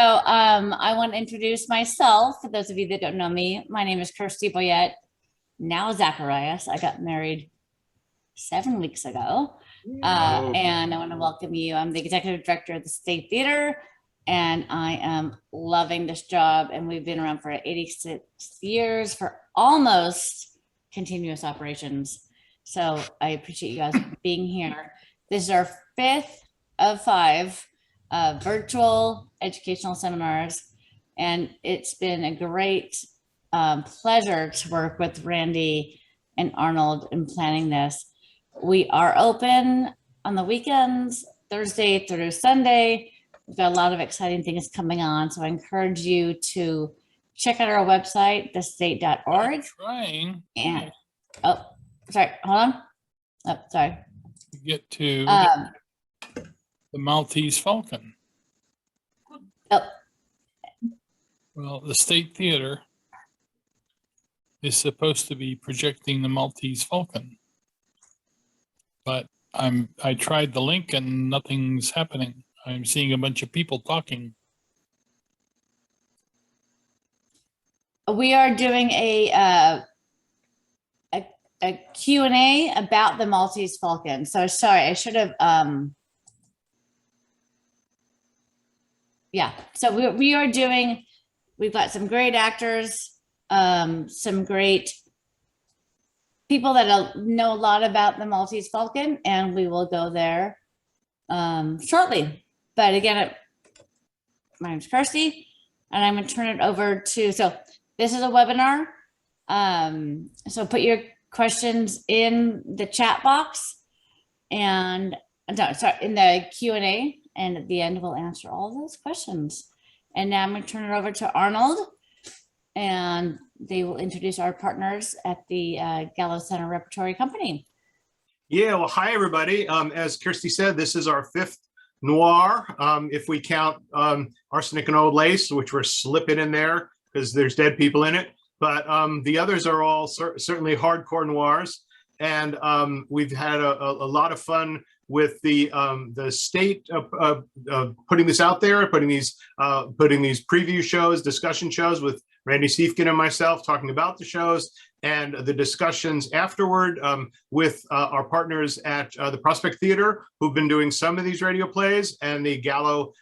I want to introduce myself. For those of you that don't know me, my name is Kirsty Boyette, now Zacharias. I got married 7 weeks ago. And I want to welcome you. I'm the executive director of the State Theater, and I am loving this job. And we've been around for 86 years for almost continuous operations. So I appreciate you guys being here. This is our 5th of 5 virtual educational seminars, and it's been a great pleasure to work with Randy and Arnold in planning this. We are open on the weekends, Thursday through Sunday. We've got a lot of exciting things coming on, so I encourage you to check out our website, thestate.org. Trying. And oh, sorry, hold on. Oh, sorry. Get to the Maltese Falcon. Oh. Well, the State Theater is supposed to be projecting the Maltese Falcon, but I tried the link and nothing's happening. I'm seeing a bunch of people talking. We are doing a Q&A about the Maltese Falcon. So sorry, I should have, yeah. So we are doing, we've got some great actors, some great people that know a lot about the Maltese Falcon, and we will go there shortly. But again, my name's Kirsty, and I'm gonna turn it over to, so this is a webinar. So put your questions in the chat box and no, sorry, in the Q&A, and at the end we'll answer all those questions. And now I'm going to turn it over to Arnold, and they will introduce our partners at the Gallo Center Repertory Company. Yeah, well, hi everybody. As Kirsty said, this is our 5th Noir, if we count Arsenic and Old Lace, which we're slipping in there because there's dead people in it. But the others are all certainly hardcore noirs, and we've had a lot of fun with the state putting this out there, putting these preview shows, discussion shows with Randy Siefkin and myself talking about the shows, and the discussions afterward with our partners at the Prospect Theater, who've been doing some of these radio plays, and the Gallo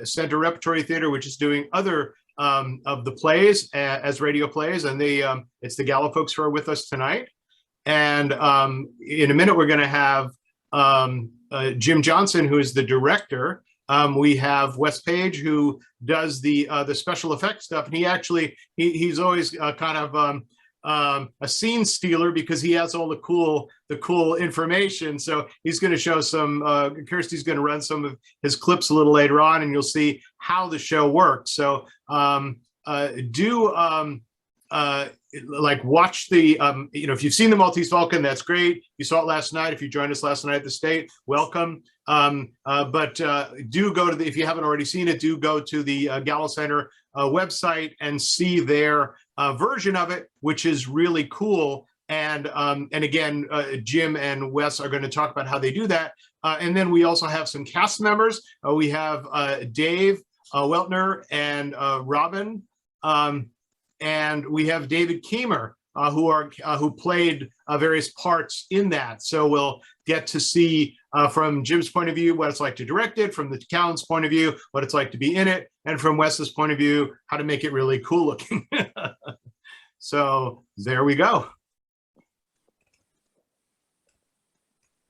Center Repertory Theater, which is doing other of the plays as radio plays, and it's the Gallo folks who are with us tonight. And in a minute, we're going to have Jim Johnson, who is the director. We have Wes Page, who does the special effects stuff, and he's always kind of a scene stealer because he has all the cool information. So he's going to show some. Kirsty's going to run some of his clips a little later on, and you'll see how the show works. So watch the if you've seen the Maltese Falcon, that's great. You saw it last night. If you joined us last night at the State, welcome. But do go to if you haven't already seen it, do go to the Gallo Center website and see their version of it, which is really cool. And again, Jim and Wes are going to talk about how they do that. And then we also have some cast members. We have Dave Weltner and Robin, and we have David Keemer, who played various parts in that. So we'll get to see from Jim's point of view what it's like to direct it, from the Callan's point of view what it's like to be in it, and from Wes's point of view how to make it really cool looking. So there we go.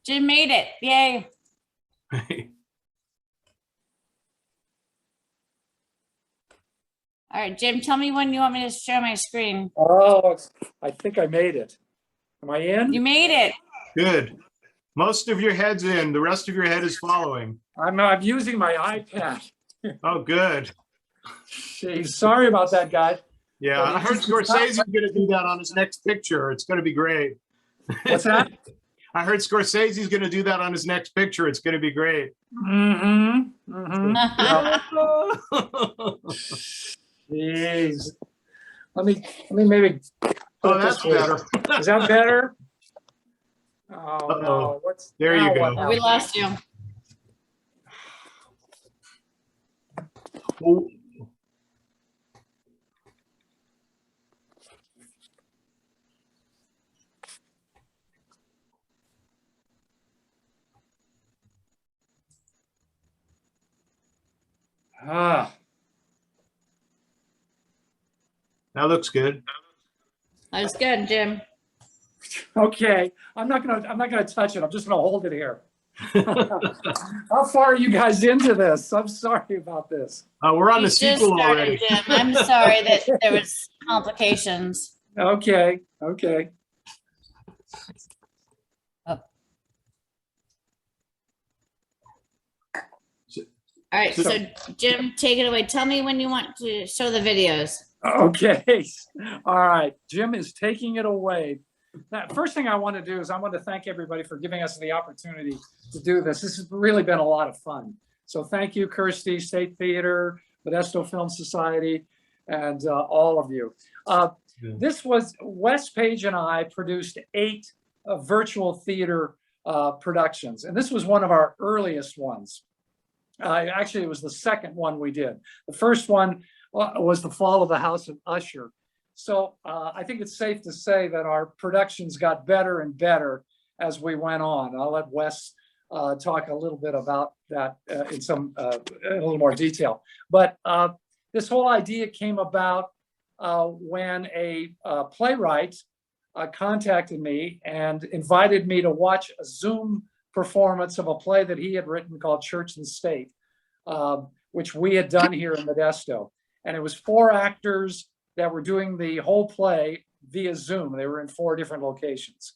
Jim made it. Yay. All right, Jim, tell me when you want me to share my screen. Oh, I think I made it. Am I in? You made it. Good. Most of your head's in. The rest of your head is following. I'm using my iPad. Oh, good. Jeez, sorry about that, guys. Yeah, I heard Scorsese's going to do that on his next picture. It's going to be great. What's that? I heard Scorsese's going to do that on his next picture. It's going to be great. Mm-hmm. Mm-hmm. Jeez. Let me maybe. Oh, that's better. Is that better? Oh no! What's there? You go. We lost you. Well, Ah, That looks good. That's good, Jim. okay. I'm not gonna touch it. I'm just gonna hold it here. How far are you guys into this? I'm sorry about this. We're on You the just sequel started, already. Jim. I'm sorry that there was complications. Okay, okay. All right, so Jim, take it away. Tell me when you want to show the videos. Okay. All right. Jim is taking it away. Now, first thing I want to do is I want to thank everybody for giving us the opportunity to do this. This has really been a lot of fun. So thank you, Kirsty, State Theater, Modesto Film Society, and all of you. This was, Wes Page and I produced 8 virtual theater productions. And this was one of our earliest ones. Actually, it was the second one we did. The first one was The Fall of the House of Usher. So I think it's safe to say that our productions got better and better as we went on. I'll let Wes talk a little bit about that in a little more detail. But this whole idea came about when a playwright contacted me and invited me to watch a Zoom performance of a play that he had written called Church and State, which we had done here in Modesto. And it was 4 actors that were doing the whole play via Zoom. They were in 4 different locations.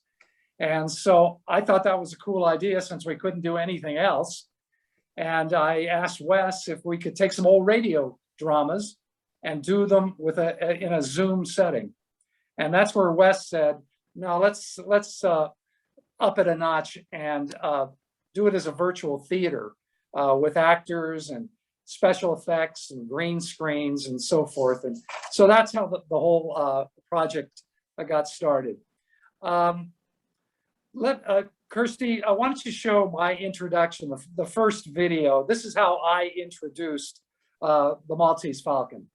And so I thought that was a cool idea since we couldn't do anything else. And I asked Wes if we could take some old radio dramas and do them in a Zoom setting. And that's where Wes said, no, let's up it a notch and do it as a virtual theater with actors and special effects and green screens and so forth. And so that's how the whole project got started. Kirsty, why don't you show my introduction, the first video. This is how I introduced the Maltese Falcon.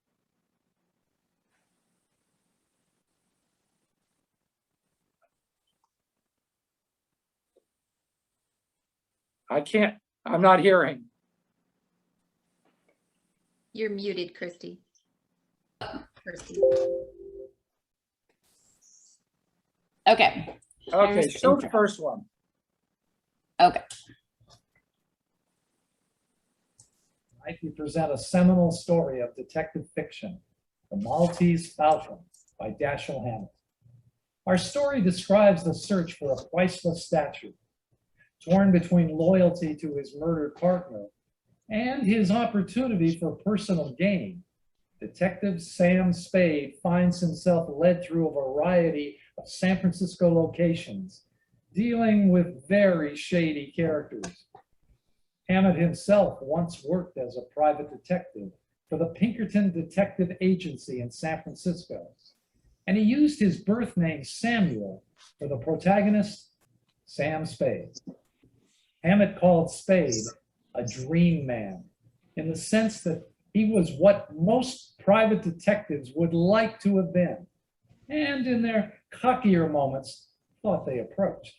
I'm not hearing. You're muted, Kirsty. Kirsty. Okay. Okay, show the first one. Okay. Tonight we present a seminal story of detective fiction, The Maltese Falcon by Dashiell Hammett. Our story describes the search for a priceless statue, torn between loyalty to his murdered partner and his opportunity for personal gain. Detective Sam Spade finds himself led through a variety of San Francisco locations, dealing with very shady characters. Hammett himself once worked as a private detective for the Pinkerton Detective Agency in San Francisco, and he used his birth name Samuel for the protagonist, Sam Spade. Hammett called Spade a dream man, in the sense that he was what most private detectives would like to have been, and in their cockier moments, thought they approached.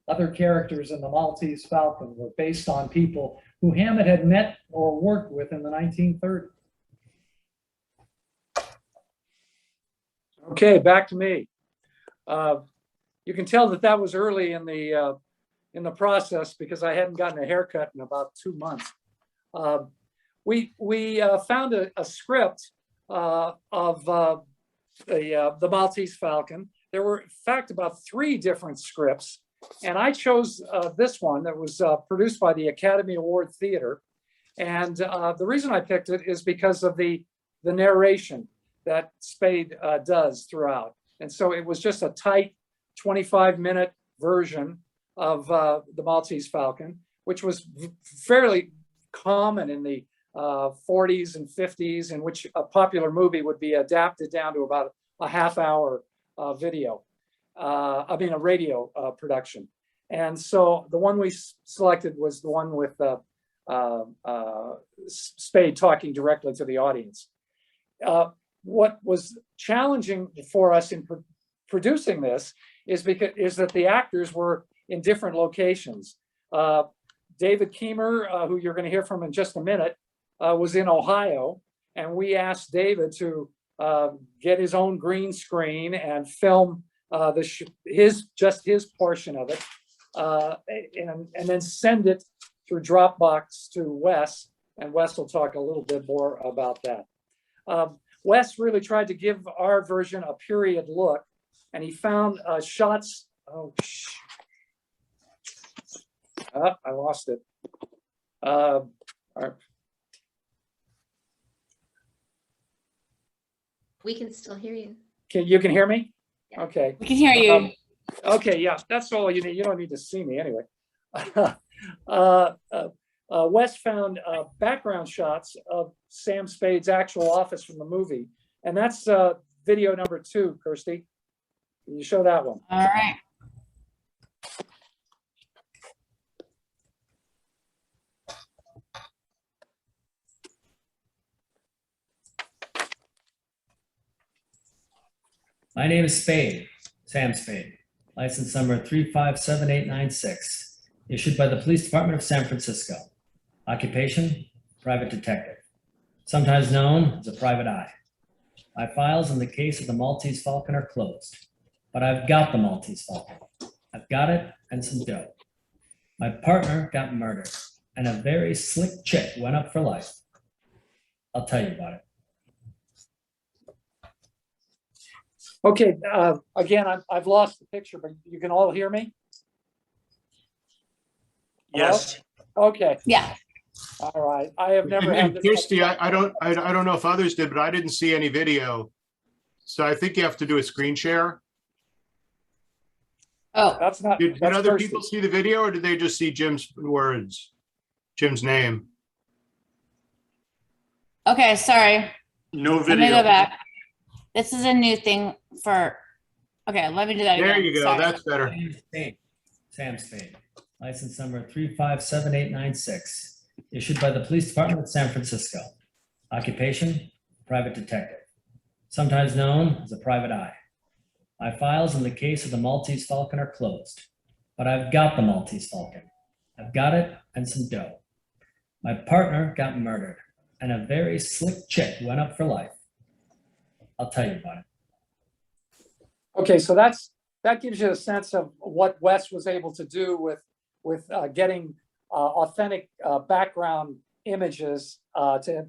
Other characters in the Maltese Falcon were based on people who Hammett had met or worked with in the 1930s. Okay, back to me. You can tell that was early in the process because I hadn't gotten a haircut in about 2 months. We found a script of the Maltese Falcon. There were, in fact, about 3 different scripts, and I chose this one that was produced by the Academy Award Theater. And the reason I picked it is because of the narration that Spade does throughout. And so it was just a tight 25-minute version of the Maltese Falcon, which was fairly common in the 40s and 50s, in which a popular movie would be adapted down to about a half-hour video. I mean, a radio production. And so the one we selected was the one with Spade talking directly to the audience. What was challenging for us in producing this is that the actors were in different locations. David Keemer, who you're going to hear from in just a minute, was in Ohio, and we asked David to get his own green screen and film his portion of it, and then send it through Dropbox to Wes, and Wes will talk a little bit more about that. Wes really tried to give our version a period look, and he found shots. I lost it. We can still hear you. You can hear me? Yeah. Okay. We can hear you. Okay, yeah, that's all you need. You don't need to see me anyway. Wes found background shots of Sam Spade's actual office from the movie. And that's video number 2, Kirsty. Can you show that one? All right. My name is Spade, Sam Spade, license number 3578896, issued by the Police Department of San Francisco. Occupation, private detective, sometimes known as a private eye. My files in the case of the Maltese Falcon are closed, but I've got the Maltese Falcon. I've got it and some dough. My partner got murdered, and a very slick chick went up for life. I'll tell you about it. Okay, again, I've lost the picture, but you can all hear me? Yes. Okay, Yeah. all right. I have never had And this. Kirsty, I don't know if others did, but I didn't see any video. So I think you have to do a screen share. Oh, That's not. Did that's other Kirsty. people see the video, or did they just see Jim's words, Jim's name? okay. Sorry. No Let me go video. back. This is a new thing for, okay, let me do that again. There you go. Sorry. That's better. My name is Spade, Sam Spade, license number 3578896, issued by the Police Department of San Francisco. Occupation, private detective, sometimes known as a private eye. My files in the case of the Maltese Falcon are closed, but I've got the Maltese Falcon. I've got it and some dough. My partner got murdered, and a very slick chick went up for life. I'll tell you about it. Okay, so that gives you a sense of what Wes was able to do with getting authentic background images to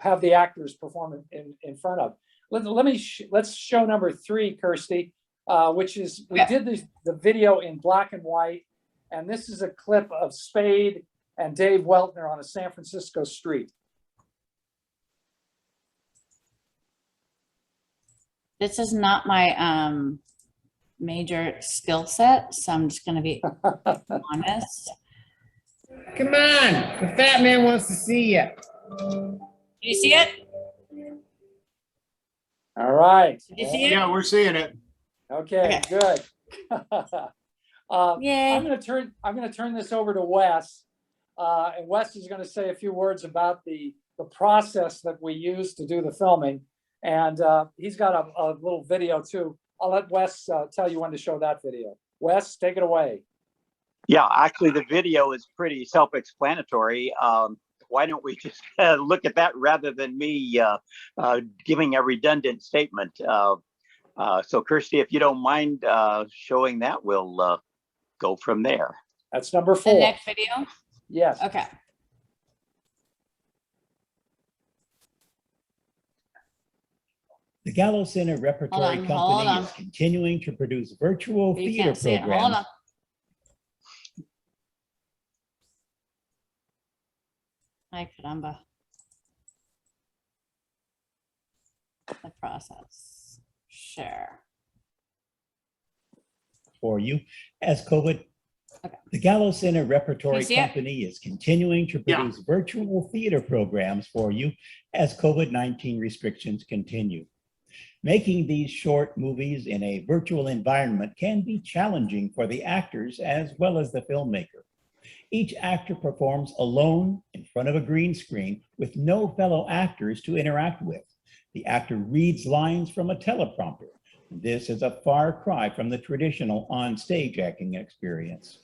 have the actors perform in front of. Let's show number 3, Kirsty, which is we did the video in black and white, and this is a clip of Spade and Dave Weltner on a San Francisco street. This is not my major skill set, so I'm just gonna be honest. Come on, the fat man wants to see you. Do you see it? All right. Did you see it? Yeah, we're seeing it. Okay, good. Yay. I'm gonna turn this over to Wes, and Wes is gonna say a few words about the process that we use to do the filming, and he's got a little video too. I'll let Wes tell you when to show that video. Wes, take it away. Yeah, actually, the video is pretty self-explanatory. Why don't we just look at that rather than me giving a redundant statement? So, Kirsty, if you don't mind showing that, we'll go from there. That's number The 4. next video? Yes. Okay. The Gallows Center Repertory hold Company on. is continuing to produce virtual You theater can't see it. Hold programs. on. Ay, caramba. The process. Share. For you as COVID. Okay. The Gallows Center Repertory see it? Company is continuing to Yeah. produce virtual theater programs for you as COVID-19 restrictions continue. Making these short movies in a virtual environment can be challenging for the actors as well as the filmmaker. Each actor performs alone in front of a green screen with no fellow actors to interact with. The actor reads lines from a teleprompter. This is a far cry from the traditional on-stage acting experience.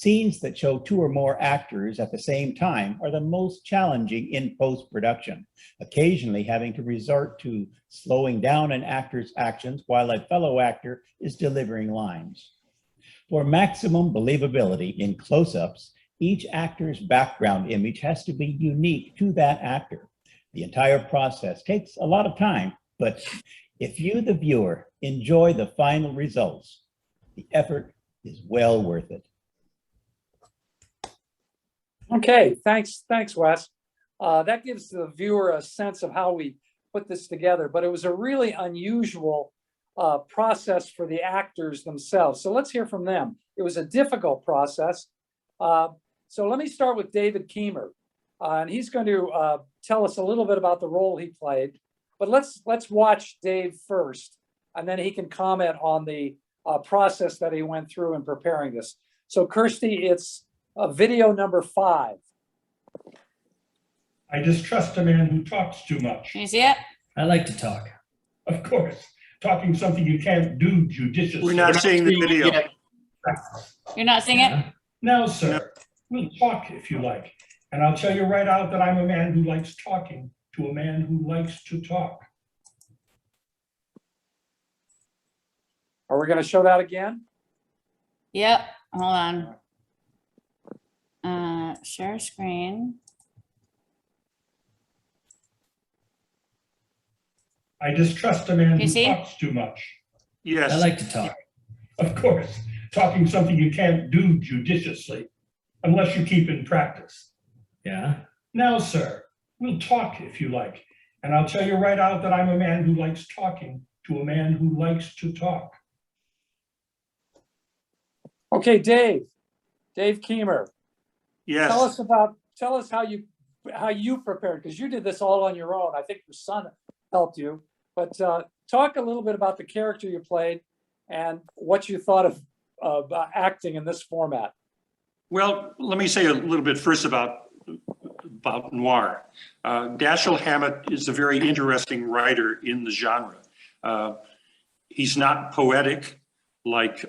Scenes that show two or more actors at the same time are the most challenging in post-production, occasionally having to resort to slowing down an actor's actions while a fellow actor is delivering lines. For maximum believability in close-ups, each actor's background image has to be unique to that actor. The entire process takes a lot of time, but if you, the viewer, enjoy the final results, the effort is well worth it. Okay, thanks, Wes. That gives the viewer a sense of how we put this together, but it was a really unusual process for the actors themselves. So let's hear from them. It was a difficult process. So let me start with David Keemer, and he's going to tell us a little bit about the role he played. But let's watch Dave first, and then he can comment on the process that he went through in preparing this. So Kirsty, it's video number 5. I distrust a man who talks too much. Can you see it? I like to talk. Of course, talking something you can't do judiciously. We're not seeing the video. You're not seeing it? Now, sir, we'll talk if you like. And I'll tell you right out that I'm a man who likes talking to a man who likes to talk. Are we going to show that again? Yep. Hold on. Share screen. I distrust a man You who see? talks too much. Yes. I like to talk. Of course, talking something you can't do judiciously, unless you keep in practice. Yeah. Now, sir, we'll talk if you like. And I'll tell you right out that I'm a man who likes talking to a man who likes to talk. Okay, Dave Keemer, Yes. tell us how you prepared, because you did this all on your own. I think your son helped you, but talk a little bit about the character you played and what you thought of acting in this format. Well, let me say a little bit first about Noir. Dashiell Hammett is a very interesting writer in the genre. He's not poetic like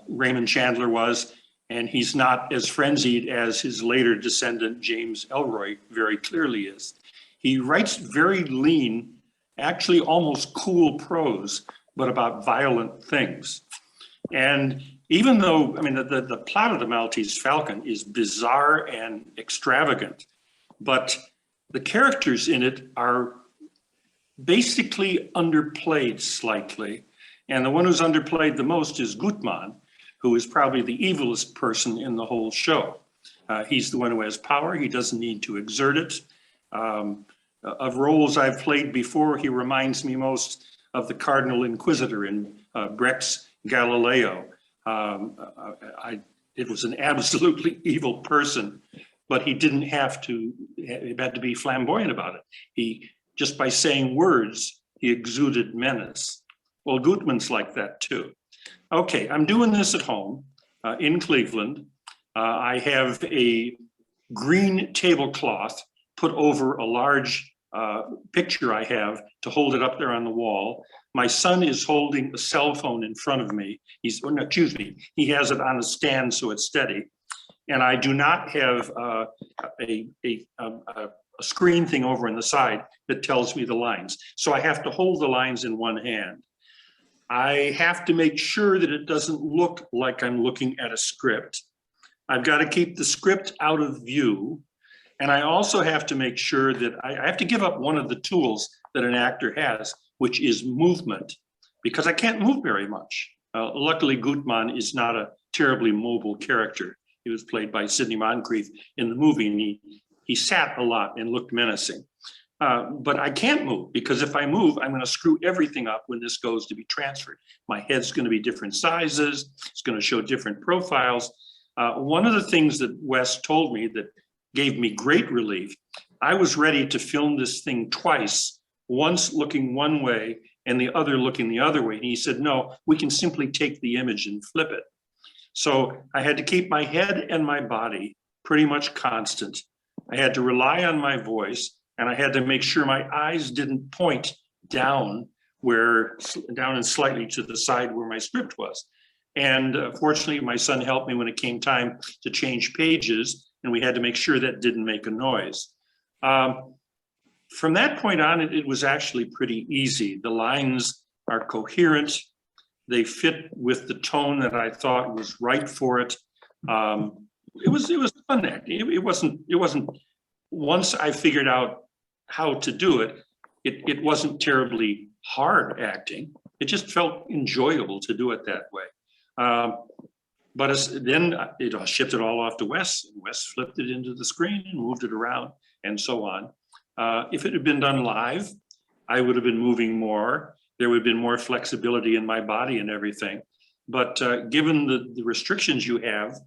Raymond Chandler was, and he's not as frenzied as his later descendant, James Ellroy, very clearly is. He writes very lean, actually almost cool prose, but about violent things. And even though, I mean, the plot of the Maltese Falcon is bizarre and extravagant, but the characters in it are basically underplayed slightly. And the one who's underplayed the most is Gutmann, who is probably the evilest person in the whole show. He's the one who has power. He doesn't need to exert it. Of roles I've played before, he reminds me most of the Cardinal Inquisitor in Brecht's Galileo. It was an absolutely evil person, but he didn't have to, he had to be flamboyant about it. He, just by saying words, he exuded menace. Well, Gutmann's like that too. Okay, I'm doing this at home in Cleveland. I have a green tablecloth put over a large picture I have to hold it up there on the wall. My son is holding a cell phone in front of me. He has it on a stand so it's steady. And I do not have a screen thing over on the side that tells me the lines. So I have to hold the lines in one hand. I have to make sure that it doesn't look like I'm looking at a script. I've got to keep the script out of view. And I also have to make sure that I have to give up one of the tools that an actor has, which is movement, because I can't move very much. Luckily, Gutmann is not a terribly mobile character. He was played by Sidney Moncrief in the movie, and he sat a lot and looked menacing. But I can't move, because if I move, I'm going to screw everything up when this goes to be transferred. My head's going to be different sizes. It's going to show different profiles. One of the things that Wes told me that gave me great relief, I was ready to film this thing twice, once looking one way and the other looking the other way. And he said, no, we can simply take the image and flip it. So I had to keep my head and my body pretty much constant. I had to rely on my voice, and I had to make sure my eyes didn't point down and slightly to the side where my script was. And fortunately, my son helped me when it came time to change pages, and we had to make sure that didn't make a noise. From that point on, it was actually pretty easy. The lines are coherent. They fit with the tone that I thought was right for it. It was fun acting. It wasn't, once I figured out how to do it, it wasn't terribly hard acting. It just felt enjoyable to do it that way. But then it shipped it all off to Wes. Wes flipped it into the screen and moved it around and so on. If it had been done live, I would have been moving more. There would have been more flexibility in my body and everything. But given the restrictions you have,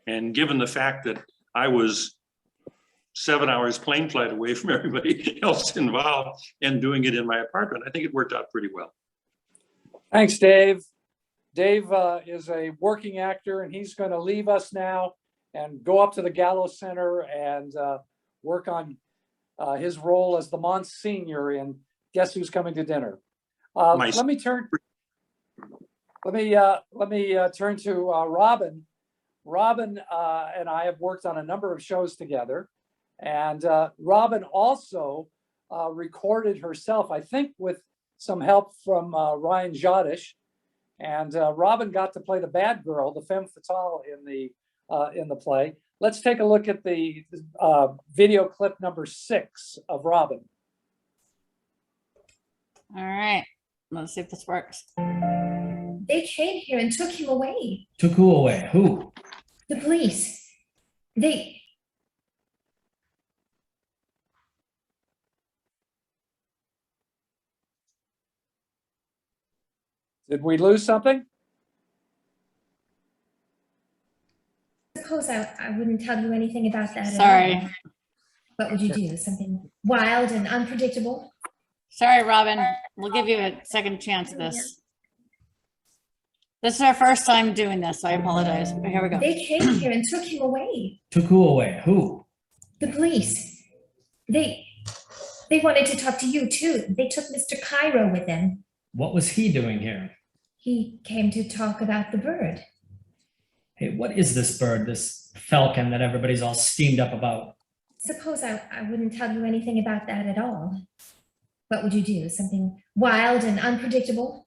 and given the fact that I was 7 hours plane flight away from everybody else involved and doing it in my apartment, I think it worked out pretty well. Thanks, Dave. Dave is a working actor, and he's going to leave us now and go up to the Gallows Center and work on his role as the Monsignor in Guess Who's Coming to Dinner. Let me turn to Robin. Robin and I have worked on a number of shows together, and Robin also recorded herself, I think with some help from Ryan Jodish. And Robin got to play the bad girl, the femme fatale in the play. Let's take a look at the video clip number 6 of Robin. All right, let's see if this works. They came here and took him away. Took who away? Who? The police. They... Did we lose something? Suppose I wouldn't tell you anything about that. Sorry. What would you do? Something wild and unpredictable? Sorry, Robin. We'll give you a second chance at this. This is our first time doing this, so I apologize. But here we go. They came here and took him away. Took who away? Who? The police. They wanted to talk to you too. They took Mr. Cairo with them. What was he doing here? He came to talk about the bird. Hey, what is this bird, this falcon that everybody's all steamed up about? Suppose I wouldn't tell you anything about that at all. What would you do? Something wild and unpredictable?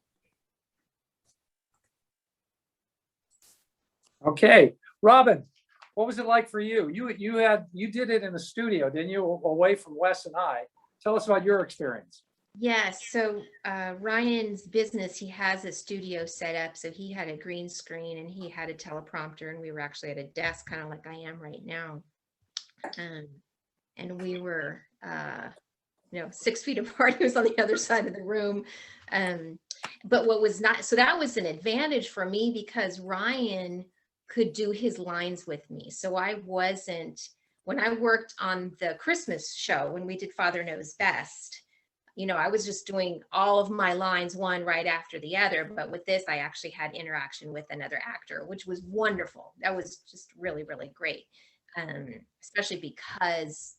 Okay, Robin, what was it like for you? You did it in the studio, didn't you? Away from Wes and I. Tell us about your experience. Yes, so Ryan's business, he has a studio set up, so he had a green screen and he had a teleprompter, and we were actually at a desk, kind of like I am right now. And we were, 6 feet apart. He was on the other side of the room. But what was not, so that was an advantage for me because Ryan could do his lines with me. So I wasn't, when I worked on the Christmas show, when we did Father Knows Best, I was just doing all of my lines one right after the other. But with this, I actually had interaction with another actor, which was wonderful. That was just really, really great. Especially because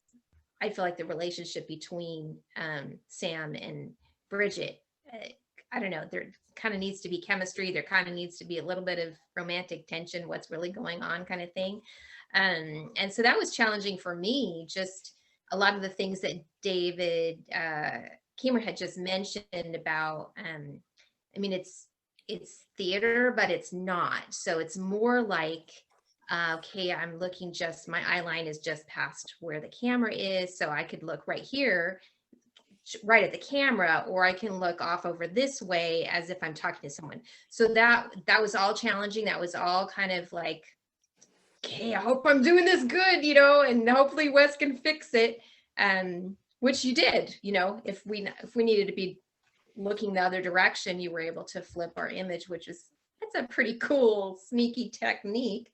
I feel like the relationship between Sam and Bridget, I don't know, there kind of needs to be chemistry. There kind of needs to be a little bit of romantic tension, what's really going on kind of thing. And so that was challenging for me, just a lot of the things that David Keemer had just mentioned about, it's theater, but it's not. So it's more like, okay, I'm looking my eye line is just past where the camera is. So I could look right here, right at the camera, or I can look off over this way as if I'm talking to someone. So that was all challenging. That was all kind of like, okay, I hope I'm doing this good, and hopefully Wes can fix it. Which you did, if we needed to be looking the other direction, you were able to flip our image, that's a pretty cool, sneaky technique.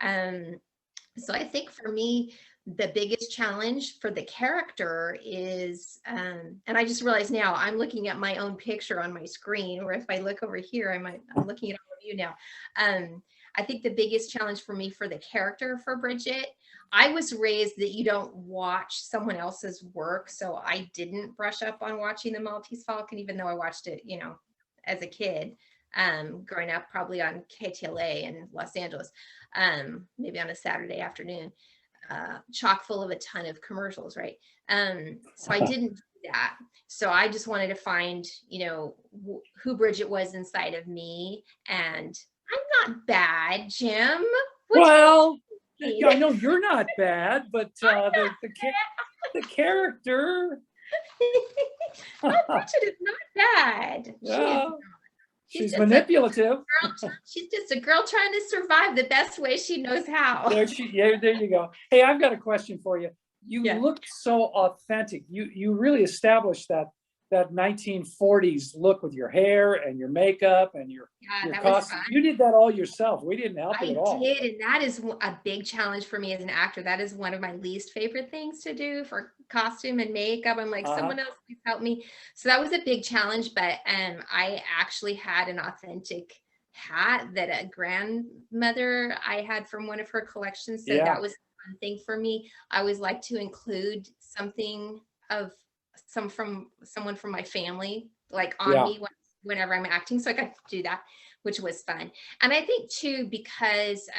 So I think for me, the biggest challenge for the character is, and I just realized now I'm looking at my own picture on my screen, or if I look over here, I'm looking at all of you now. I think the biggest challenge for me for the character for Bridget, I was raised that you don't watch someone else's work. So I didn't brush up on watching the Maltese Falcon, even though I watched it, as a kid. growing up, probably on KTLA in Los Angeles, maybe on a Saturday afternoon, chock full of a ton of commercials, right? So I didn't do that. So I just wanted to find, you know, who Bridget was inside of me. And I'm not bad, Jim. Well, I know you're not bad, but the character. Oh, Bridget is not bad. She is not. She's manipulative. She's just a girl trying to survive the best way she knows how. There you go. Hey, I've got a question for you. You look so authentic. You really established that 1940s look with your hair and your makeup and your costume. You did that all yourself. We didn't help you at all. I did, and that is a big challenge for me as an actor. That is one of my least favorite things to do for costume and makeup. I'm like, someone else please help me. So that was a big challenge, but I actually had an authentic hat that a grandmother I had from one of her collections. So that was a fun thing for me. I always like to include something of someone from my family, like on me whenever I'm acting. So I got to do that, which was fun. And I think too, because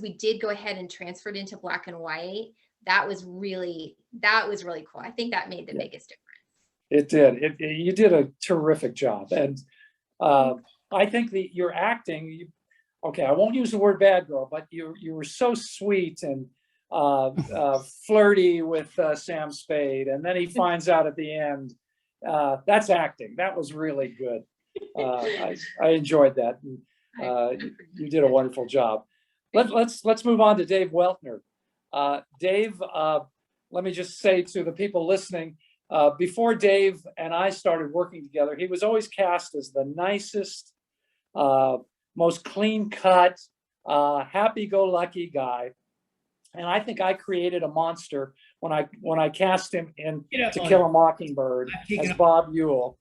we did go ahead and transferred into black and white, that was really cool. I think that made the biggest difference. It did. You did a terrific job. And I think your acting, I won't use the word bad girl, but you were so sweet and flirty with Sam Spade, and then he finds out at the end. That's acting. That was really good. I enjoyed that. You did a wonderful job. Let's move on to Dave Weltner. Dave, let me just say to the people listening, before Dave and I started working together, he was always cast as the nicest, most clean-cut, happy-go-lucky guy. And I think I created a monster when I cast him in To Kill a Mockingbird as Bob Ewell,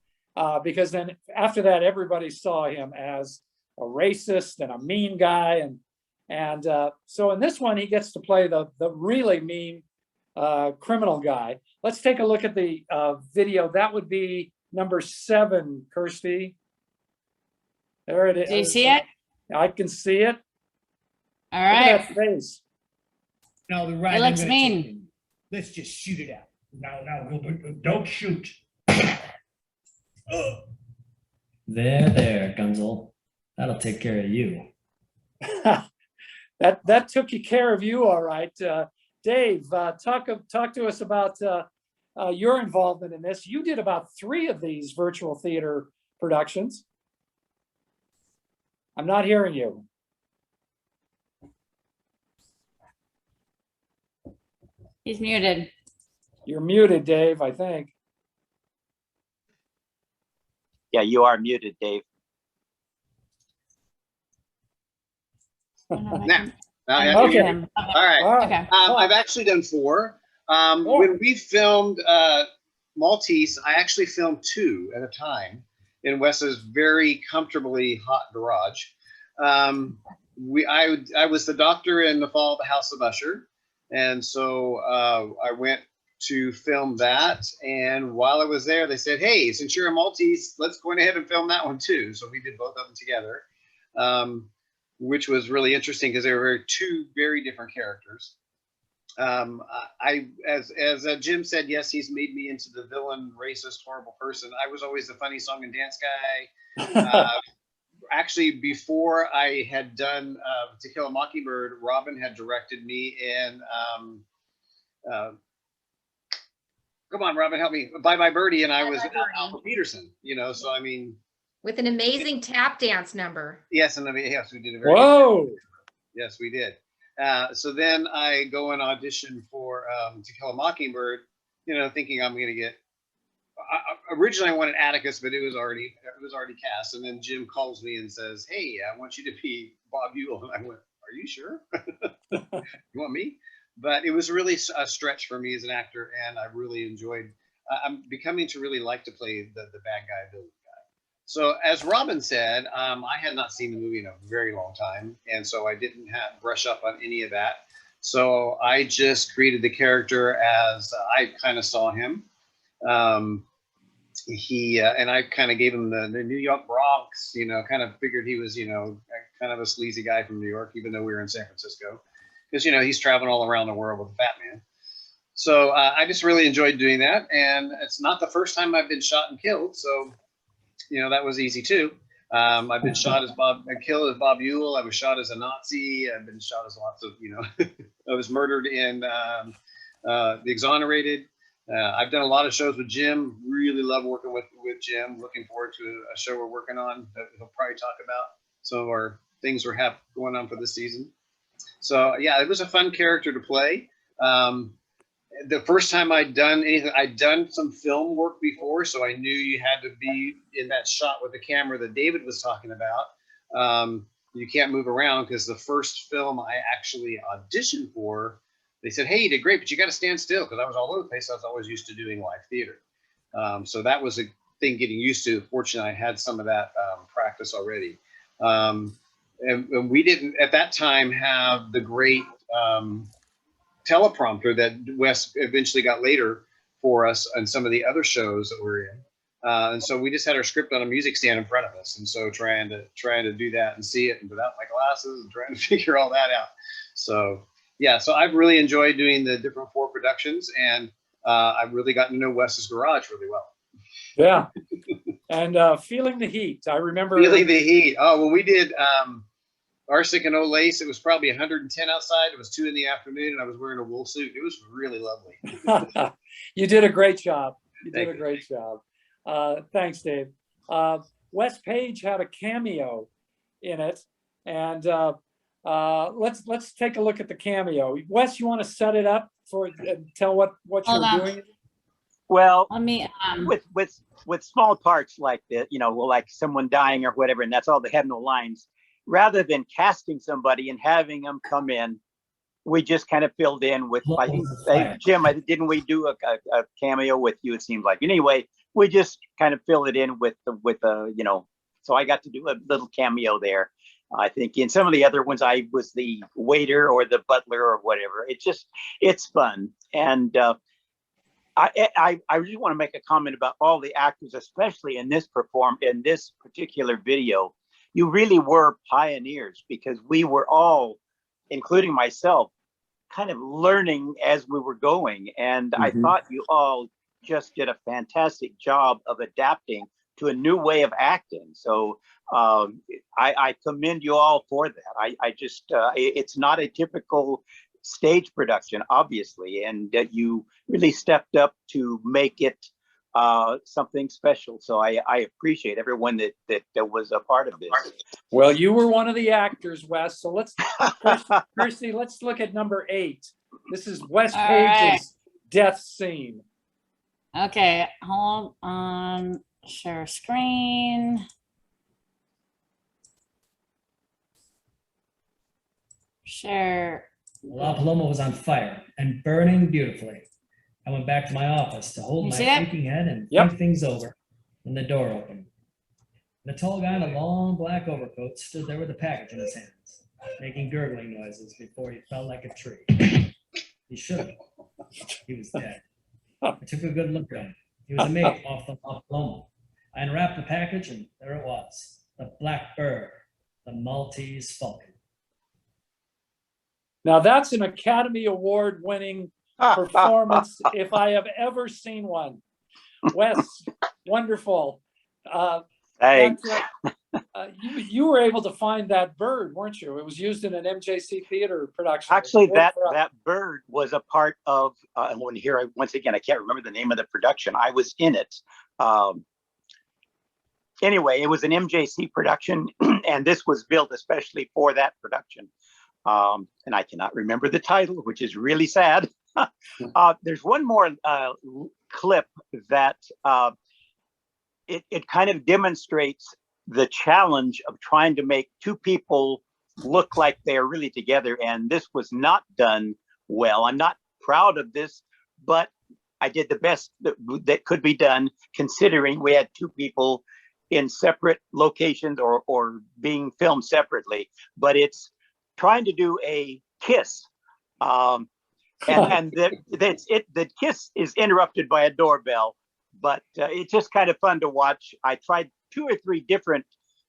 because then after that everybody saw him as a racist and a mean guy, and so in this one he gets to play the really mean criminal guy. Let's take a look at the video. That would be number 7, Kirsty. There it is. Do you see it? I can see it. All right. Look at that face. No, the right. It looks mean. Let's just shoot it out. No, don't shoot. There, Gunzel. That'll take care of you. That took care of you, all right. Dave, talk to us about your involvement in this. You did about 3 of these virtual theater productions. I'm not hearing you. He's muted. You're muted, Dave, I think. Yeah, you are muted, Dave. Now, Okay. all right. Okay. I've actually done 4. When we filmed Maltese, I actually filmed 2 at a time in Wes's very comfortably hot garage. I was the doctor in The Fall of the House of Usher. And so I went to film that. And while I was there, they said, hey, since you're a Maltese, let's go ahead and film that one too. So we did both of them together, which was really interesting because they were 2 very different characters. As Jim said, yes, he's made me into the villain, racist, horrible person. I was always the funny song and dance guy. Actually, before I had done To Kill a Mockingbird, Robin had directed me in, come on, Robin, help me, Bye Bye Birdie, and I was Alpha Peterson, so I mean. With an amazing tap dance number. Yes, and yes, we did a very Whoa. good. Yes, we did. So then I go and audition for To Kill a Mockingbird, thinking I'm going to get. Originally I wanted Atticus, but it was already cast. And then Jim calls me and says, "Hey, I want you to be Bob Ewell." And I went, "Are you sure? You want me?" But it was really a stretch for me as an actor, and I really enjoyed. I'm becoming to really like to play the bad guy, villain guy. So as Robin said, I had not seen the movie in a very long time, and so I didn't brush up on any of that. So I just created the character as I kind of saw him. he and I kind of gave him the New York Bronx, kind of figured he was, kind of a sleazy guy from New York, even though we were in San Francisco, because, he's traveling all around the world with a fat man. So I just really enjoyed doing that. And it's not the first time I've been shot and killed. So, that was easy too. I've been shot as killed as Bob Ewell. I was shot as a Nazi. I've been shot as lots of, I was murdered in The Exonerated. I've done a lot of shows with Jim. Really love working with Jim. Looking forward to a show we're working on that he'll probably talk about some of our things we're going on for this season. So yeah, it was a fun character to play. The first time I'd done anything, I'd done some film work before, so I knew you had to be in that shot with the camera that David was talking about. You can't move around, because the first film I actually auditioned for, they said, "Hey, you did great, but you got to stand still," because I was all over the place. I was always used to doing live theater. So that was a thing getting used to. Fortunately, I had some of that practice already. And we didn't, at that time, have the great teleprompter that Wes eventually got later for us and some of the other shows that we're in. And so we just had our script on a music stand in front of us. And so trying to do that and see it and without my glasses and trying to figure all that out. So yeah, so I've really enjoyed doing the different 4 productions, and I've really gotten to know Wes's garage really well. Yeah. And feeling the heat. I remember feeling the heat. Oh, when we did Arsenic and Old Lace, it was probably 110 outside. It was 2 PM, and I was wearing a wool suit. It was really lovely. You did a great job. You did a great job. Thanks, Dave. Wes Page had a cameo in it, and let's take a look at the cameo. Wes, you want to set it up for tell what you're doing? Well, Let me with small parts like that, like someone dying or whatever, and that's all they have, no lines. Rather than casting somebody and having them come in, we just kind of filled in with, I think, Jim, didn't we do a cameo with you? It seems like. Anyway, we just kind of filled it in with so I got to do a little cameo there. I think in some of the other ones, I was the waiter or the butler or whatever. It's fun. And I really want to make a comment about all the actors, especially in this particular video. You really were pioneers, because we were all, including myself, kind of learning as we were going. And I thought you all just did a fantastic job of adapting to a new way of acting. So I commend you all for that. I just, it's not a typical stage production, obviously, and you really stepped up to make it something special. So I appreciate everyone that was a part of this. Well, you were one of the actors, Wes. So let's, Kirsty, let's look at number 8. This is Wes Page's death scene. Okay, hold on. Share screen. Share. La Paloma was on fire and burning beautifully. I went back to my office to hold my aching head and think things over when the door opened. The tall guy in a long black overcoat stood there with a package in his hands, making gurgling noises before he fell like a tree. He should have. He was dead. I took a good look at him. He was a mate off the La Paloma. I unwrapped the package, and there it was, the black bird, the Maltese Falcon. Now that's an Academy Award winning performance if I have ever seen one. Wes, wonderful. Thanks. You were able to find that bird, weren't you? It was used in an MJC theater production. Actually, that bird was a part of, once again, I can't remember the name of the production. I was in it. Anyway, it was an MJC production, and this was built especially for that production. And I cannot remember the title, which is really sad. There's one more clip that it kind of demonstrates the challenge of trying to make 2 people look like they are really together. And this was not done well. I'm not proud of this, but I did the best that could be done, considering we had 2 people in separate locations or being filmed separately. But it's trying to do a kiss. And the kiss is interrupted by a doorbell. but it's just kind of fun to watch. I tried 2 or 3 different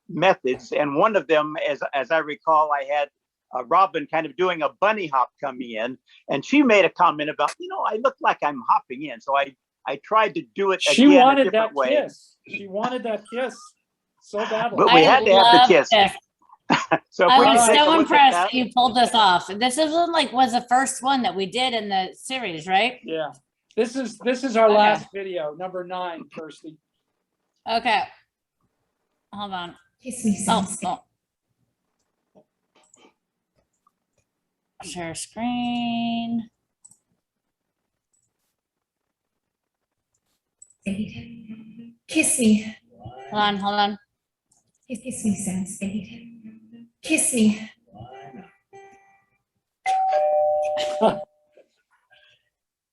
methods, and one of them, as I recall, I had Robin kind of doing a bunny hop coming in, and she made a comment about, I look like I'm hopping in. So I tried to do it She again a wanted different that way. kiss. She wanted that kiss so badly. But we had to have the kiss. This. So if I we was can take a so look at impressed that. that you pulled this off. This isn't was the first one that we did in the series, right? Yeah. This is our Okay. last video, number 9, Kirsty. Okay. Hold on. Kiss me, Oh, Sam. oh. Share screen. Spade. Kiss me. Hold on. Kiss me, Sam Spade. Kiss me.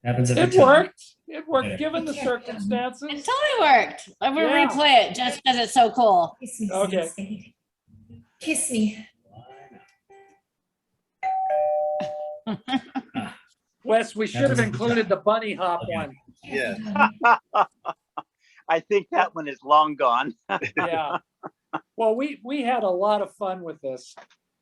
Happens every It time. worked. It worked, Yeah. given the It circumstances. totally worked. I will Yeah. replay it just because it's so cool. Kiss me, Okay. Sam Spade. Kiss me. Wes, we should have included the bunny hop one. Yes. I think that one is long gone. Yeah. Well, we had a lot of fun with this.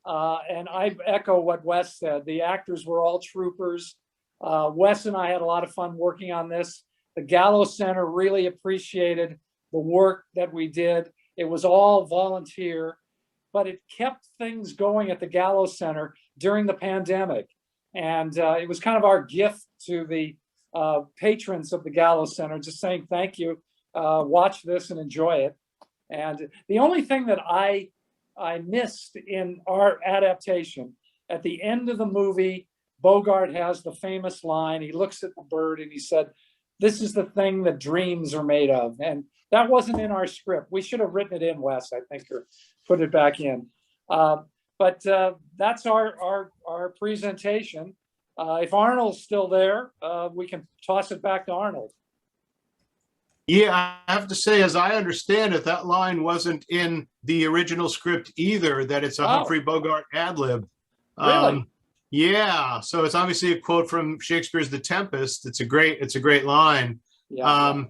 And I echo what Wes said. The actors were all troopers. Wes and I had a lot of fun working on this. The Gallows Center really appreciated the work that we did. It was all volunteer, but it kept things going at the Gallows Center during the pandemic. And it was kind of our gift to the patrons of the Gallows Center, just saying thank you, watch this and enjoy it. And the only thing that I missed in our adaptation, at the end of the movie, Bogart has the famous line. He looks at the bird and he said, "This is the thing that dreams are made of." And that wasn't in our script. We should have written it in, Wes, I think, or put it back in. But that's our presentation. If Arnold's still there, we can toss it back to Arnold. Yeah, I have to say, as I understand it, that line wasn't in the original script either, that it's a Humphrey Bogart ad lib. Really? Yeah, so it's obviously a quote from Shakespeare's The Tempest. It's a great line. Yeah.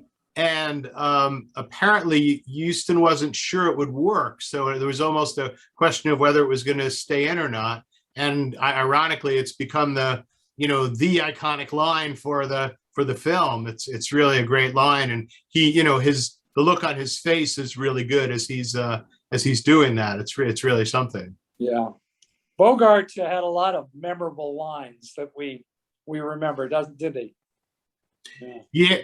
Apparently Euston wasn't sure it would work. So there was almost a question of whether it was going to stay in or not. And ironically, it's become the iconic line for the film. It's really a great line. And he, the look on his face is really good as he's doing that. It's really something. Yeah. Bogart had a lot of memorable lines that we remember, did he? Yeah.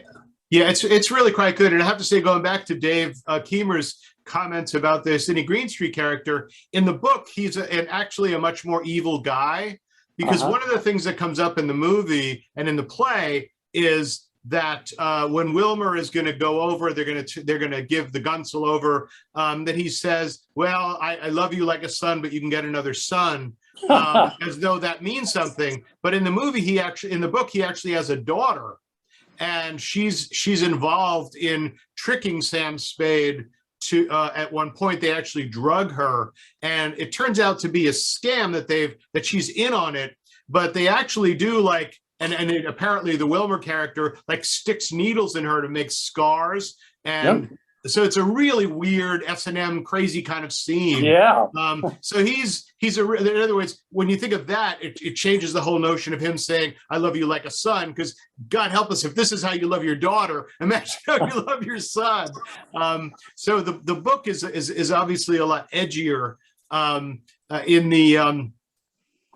Yeah, it's really quite good. And I have to say, going back to Dave Keemer's comments about the Sidney Greenstreet character, in the book, he's actually a much more evil guy, because one of the things that comes up in the movie and in the play is that when Wilmer is going to go over, they're going to give the Gunsel over, that he says, "Well, I love you like a son, but you can get another son," as though that means something. But in the movie, in the book, he actually has a daughter. And she's involved in tricking Sam Spade to at one point they actually drug her, and it turns out to be a scam that she's in on it, but they actually do apparently the Wilmer character sticks needles in her to make scars, and so it's a really weird S&M crazy kind of scene. Yeah. So he's in other words, when you think of that, it changes the whole notion of him saying, "I love you like a son," because God help us, if this is how you love your daughter, imagine how you love your son. So the book is obviously a lot edgier. In the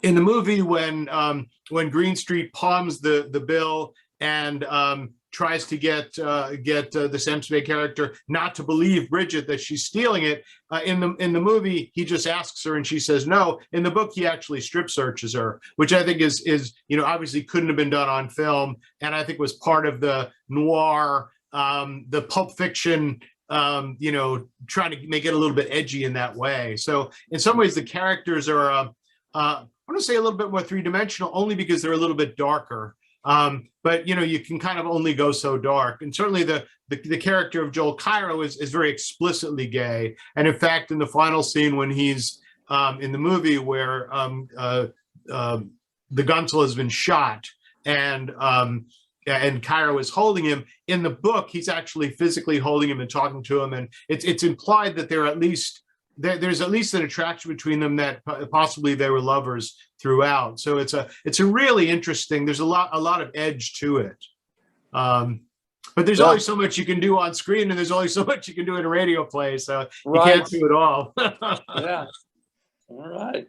movie, when Greenstreet palms the bill and tries to get the Sam Spade character not to believe Bridget that she's stealing it. In the movie, he just asks her and she says no. In the book, he actually strip searches her, which I think is obviously couldn't have been done on film, and I think was part of the noir, the Pulp Fiction, trying to make it a little bit edgy in that way. So in some ways, the characters are I want to say a little bit more three-dimensional, only because they're a little bit darker. But you can kind of only go so dark, and certainly the character of Joel Cairo is very explicitly gay. And in fact, in the final scene when he's in the movie where the Gunsel has been shot, and and Cairo is holding him. In the book, he's actually physically holding him and talking to him, and it's implied that there's at least an attraction between them, that possibly they were lovers throughout. So it's a really interesting. There's a lot of edge to it. But there's only so much you can do on screen, and there's only so much you can do in a radio play. So you can't do it all. Yeah. All right.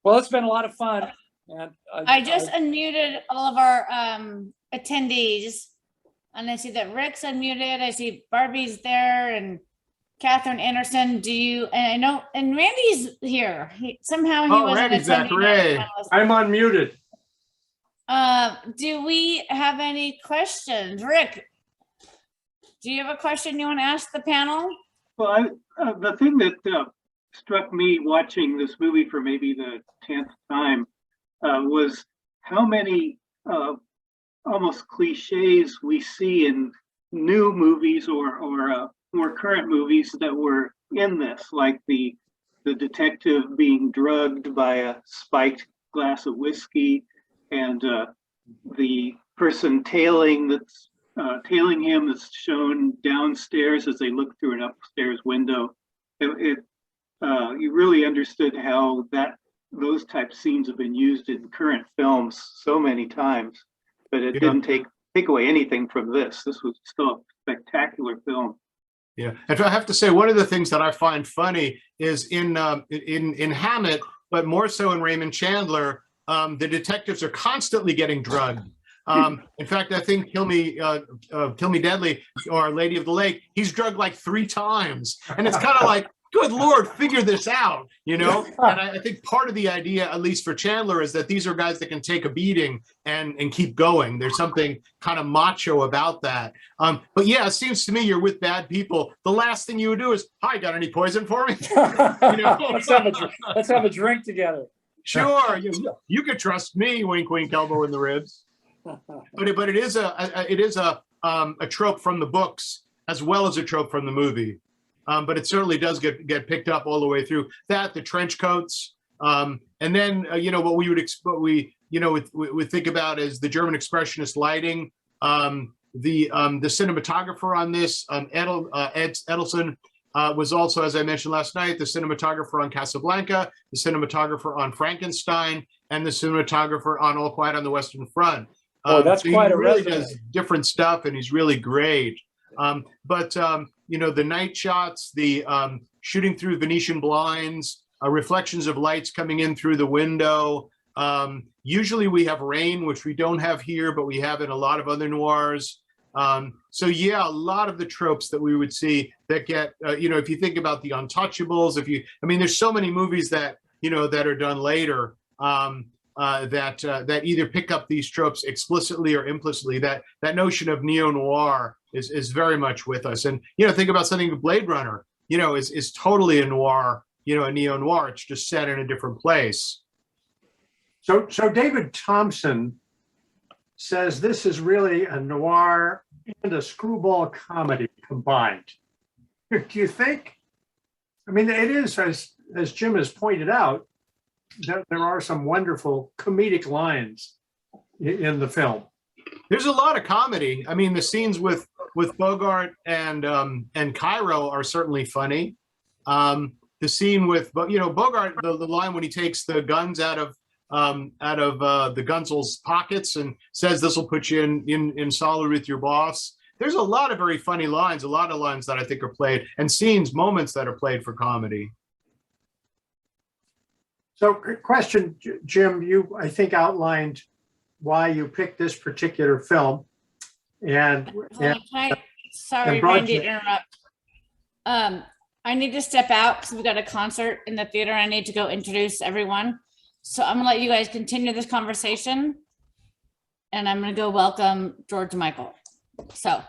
Well, it's been a lot of fun. And I just unmuted all of our attendees, and I see that Rick's unmuted. I see Barbie's there, and Catherine Anderson. And I know, and Randy's here. Somehow he wasn't Randy's attending. back. I'm unmuted. Do we have any questions? Rick, do you have a question you want to ask the panel? Well, the thing that struck me watching this movie for maybe the 10th time was how many almost cliches we see in new movies or more current movies that were in this, like the detective being drugged by a spiked glass of whiskey, and the person tailing him is shown downstairs as they look through an upstairs window. You really understood how those type scenes have been used in current films so many times, but it didn't take away anything from this. This was still a spectacular film. Yeah, and I have to say, one of the things that I find funny is in Hammett, but more so in Raymond Chandler, the detectives are constantly getting drugged. In fact, I think Kill Me Deadly or Lady of the Lake, he's drugged like 3 times, and it's kind of like, good Lord, figure this out, And I think part of the idea, at least for Chandler, is that these are guys that can take a beating and keep going. There's something kind of macho about that. But yeah, it seems to me you're with bad people. The last thing you would do is, hi, got any poison for me? Let's have a drink together. Sure, you could trust me. Wink, wink, elbow in the ribs. But it is a trope from the books as well as a trope from the movie. But it certainly does get picked up all the way through that, the trench coats, and then what we would think about is the German expressionist lighting. The cinematographer on this, Ed Edelson, was also, as I mentioned last night, the cinematographer on Casablanca, the cinematographer on Frankenstein, and the cinematographer on All Quiet on the Western Front. That's quite a really resume. does different stuff, and he's really great. But the night shots, the shooting through Venetian blinds, reflections of lights coming in through the window. Usually we have rain, which we don't have here, but we have in a lot of other noirs. So yeah, a lot of the tropes that we would see that get, if you think about the Untouchables, there's so many movies that, that are done later, that either pick up these tropes explicitly or implicitly. That notion of neo-noir is very much with us. And, think about something like Blade Runner, is totally a noir, a neo-noir. It's just set in a different place. So David Thompson says this is really a noir and a screwball comedy combined. Do you think? It is, as Jim has pointed out, that there are some wonderful comedic lines in the film. There's a lot of comedy. The scenes with Bogart and Cairo are certainly funny. The scene with Bogart, the line when he takes the guns out of the Gunsel's pockets and says, "This will put you in solid with your boss." There's a lot of very funny lines, a lot of lines that I think are played, and moments that are played for comedy. So, question, Jim, you, I think, outlined why you picked this particular film. Sorry, Randy, to interrupt. I need to step out because we've got a concert in the theater. I need to go introduce everyone. So I'm gonna let you guys continue this conversation, and I'm gonna go welcome George Michael. So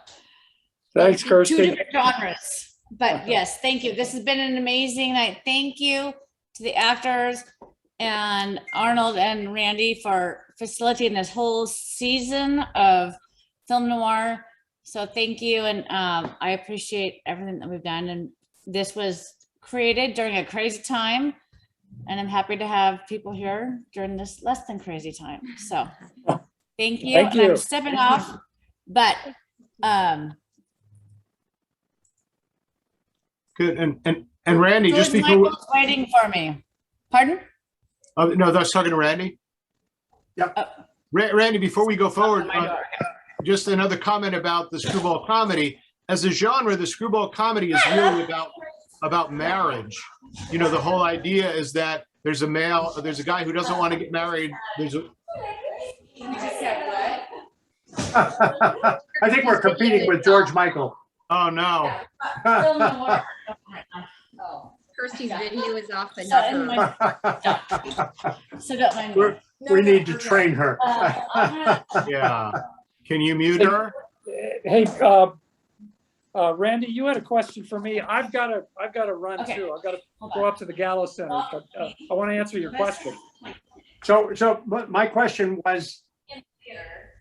thanks, Kirsty. 2 different genres, but yes, thank you. This has been an amazing night. Thank you to the actors and Arnold and Randy for facilitating this whole season of film noir. So thank you, and I appreciate everything that we've done. And this was created during a crazy time, and I'm happy to have people here during this less than crazy time. So thank you. Thank you. And I'm stepping off. But Good. And Randy, George just before, Michael's waiting for me. Pardon? no, I was talking to Randy. Yep. Randy, before we go forward, my door. just another comment about the screwball comedy. As a genre, the screwball comedy is really about marriage. You know, the whole idea is that there's a guy who doesn't want to get married. I think we're competing with George Michael. Oh, no. Kirsty's video is off So in enough. So don't mind me. We need to train her. Yeah. Can you mute her? Hey, Randy, you had a question for me. I've got to run Okay. too. I've got to go up to the Gala Center, but I want to answer your question. So my question was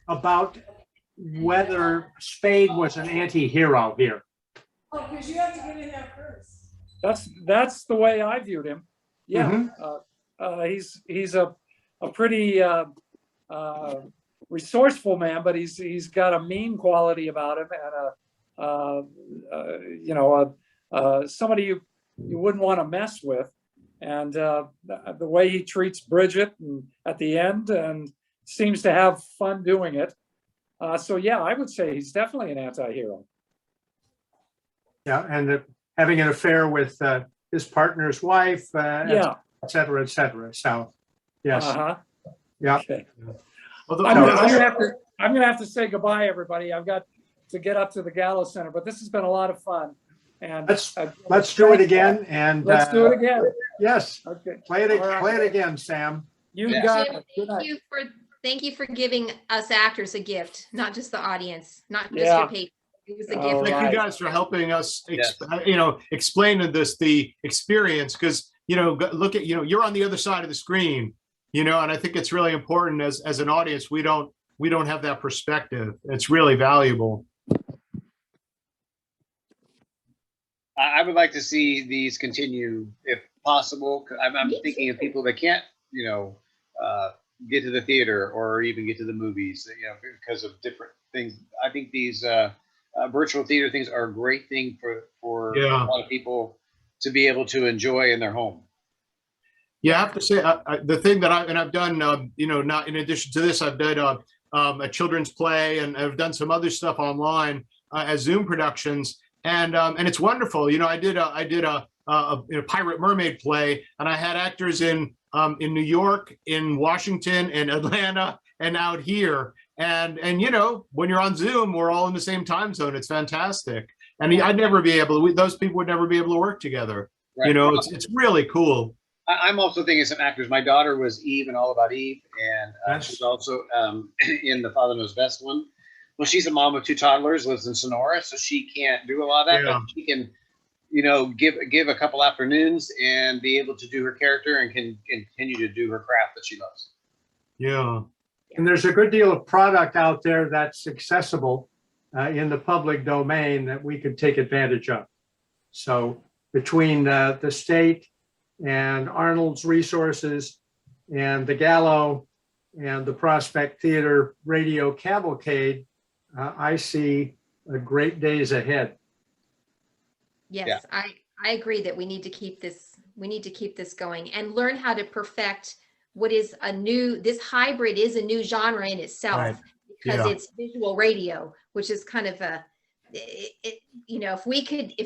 about whether Spade was an anti-hero here. Oh, because you have to get in there first. That's the way I viewed him. Yeah, he's a pretty resourceful man, but he's got a mean quality about him, and somebody you wouldn't want to mess with. And the way he treats Bridget and at the end, and seems to have fun doing it. So yeah, I would say he's definitely an anti-hero. Yeah, and having an affair with his partner's wife, et cetera, et cetera. So, yes. Yeah. Okay. Although, I'm gonna have to say goodbye, everybody. I've got to get up to the Gala Center, but this has been a lot of fun. And let's do it again. And let's do it again. Yes. Okay. Play it again, Sam. You Jim, got it. Good night. Thank you for giving us actors a gift, not just the audience, not just Yeah. your paper. It was a gift. Thank you guys for helping us, explain the experience, because, look at, you're on the other side of the screen, and I think it's really important as an audience, we don't have that perspective. It's really valuable. I would like to see these continue if possible. I'm thinking of people that can't, get to the theater or even get to the movies, because of different things. I think these virtual theater things are a great thing for a lot of people to be able to enjoy in their home. Yeah, I have to say, the thing that I've done, not in addition to this, I've done a children's play, and I've done some other stuff online as Zoom productions, and it's wonderful. I did a Pirate Mermaid play, and I had actors in New York, in Washington, in Atlanta, and out here. And when you're on Zoom, we're all in the same time zone. It's fantastic. And I'd never be able to, those people would never be able to work together. Right. It's really cool. I'm also thinking of some actors. My daughter was Eve in All About Eve, and she's also in the Father Knows Best one. Well, she's a mom of 2 toddlers, lives in Sonora, so she can't do a lot of that, but she can, give a couple afternoons and be able to do her character and can continue to do her craft that she loves. Yeah. And there's a good deal of product out there that's accessible in the public domain that we could take advantage of. So between the state and Arnold's resources and the Gallo and the Prospect Theater Radio Cavalcade, I see great days ahead. Yes, I agree that we need to keep this going and learn how to perfect what is this hybrid is a new genre in itself, Right. because it's visual radio, which is kind of if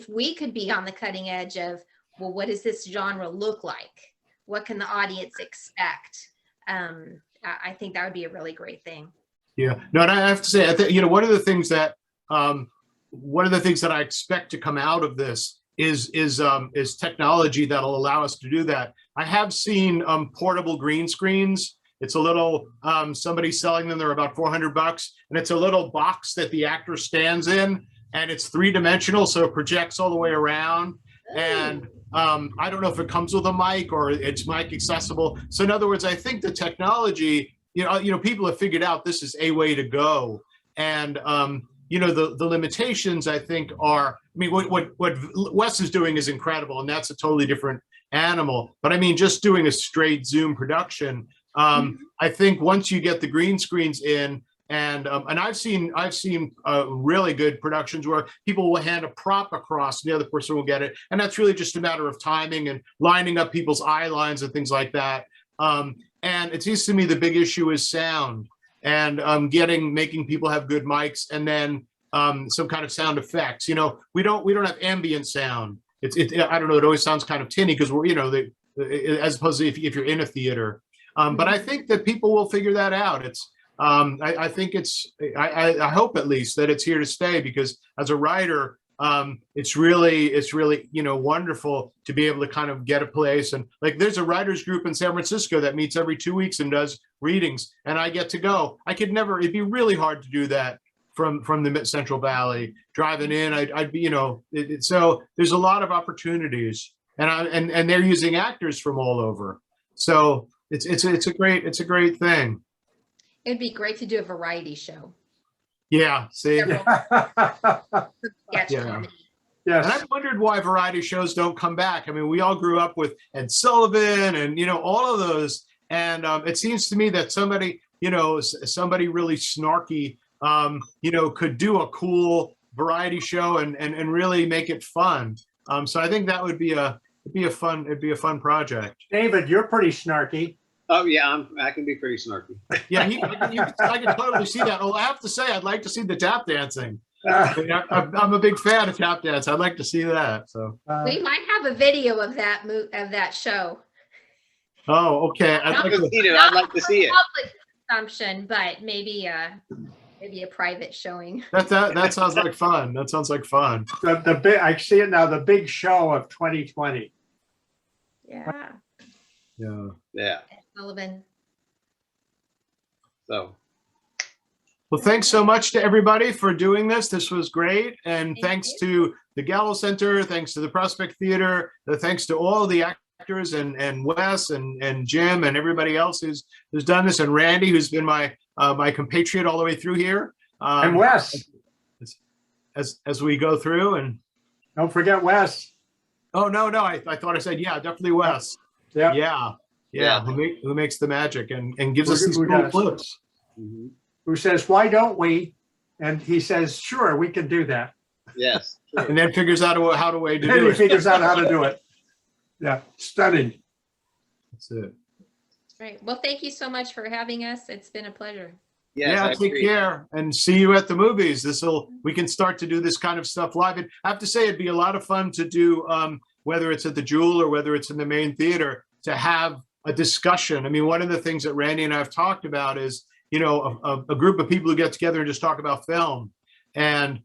we could be on the cutting edge of, well, what does this genre look like? What can the audience expect? I think that would be a really great thing. Yeah, no, and I have to say, I think, one of the things that I expect to come out of this is technology that'll allow us to do that. I have seen portable green screens. It's a little, somebody's selling them. They're about $400, and it's a little box that the actor stands in, and it's 3-dimensional, so it projects all the way around. And I don't know if it comes with a mic or it's mic accessible. So in other words, I think the technology, people have figured out this is a way to go. And the limitations, I think, are, what Wes is doing is incredible, and that's a totally different animal. But just doing a straight Zoom production, I think once you get the green screens in, And I've seen really good productions where people will hand a prop across and the other person will get it. And that's really just a matter of timing and lining up people's eye lines and things like that. And it seems to me the big issue is sound and making people have good mics, and then some kind of sound effects. You know, we don't have ambient sound. I don't know, it always sounds kind of tinny because we're, you know, as opposed to if you're in a theater. But I think that people will figure that out. I think I hope at least that it's here to stay, because as a writer, it's really, you know, wonderful to be able to kind of get a place. And like, there's a writers group in San Francisco that meets every 2 weeks and does readings, and I get to go. It'd be really hard to do that from the Central Valley. Driving in, I'd be, you know, so there's a lot of opportunities, and they're using actors from all over. So it's a great thing. It'd be great to do a variety show. Yeah, see. Sketch Yeah. comedy. Yes. And I've wondered why variety shows don't come back. I mean, we all grew up with Ed Sullivan and, you know, all of those. And it seems to me that somebody really snarky, you know, could do a cool variety show and really make it fun. So I think that would be it'd be a fun project. David, you're pretty snarky. Oh yeah, I can be pretty snarky. Yeah, I can totally see that. Well, I have to say, I'd like to see the tap dancing. I'm a big fan of tap dance. I'd like to see that. So We might have a video of that show. Oh, okay. I'd like to see it. Public consumption, but maybe a private showing. That sounds like fun. That sounds like fun. I see it now. The big show of 2020. Yeah. Yeah. Yeah. Sullivan. So. Well, thanks so much to everybody for doing this. This was great. And thanks to the Gallo Center, thanks to the Prospect Theater, thanks to all the actors and Wes and Jim and everybody else who's done this, and Randy, who's been my compatriot all the way through here. And Wes. As we go through, and don't forget Wes. Oh, no, I thought I said, yeah, definitely Wes. Yeah. Who makes the magic and gives us these cool clips. Mm-hmm. Who says, why don't we? And he says, sure, we can do that. Yes. True. And then figures out how to do it. He figures out how to do it. Yeah, stunning. That's it. Right. Well, thank you so much for having us. It's been a pleasure. Yes, take care and see you at the movies. We can start to do this kind of stuff live. And I have to say, it'd be a lot of fun to do, whether it's at the Jewel or whether it's in the main theater, to have a discussion. I mean, one of the things that Randy and I have talked about is, you know, a group of people who get together and just talk about film. And,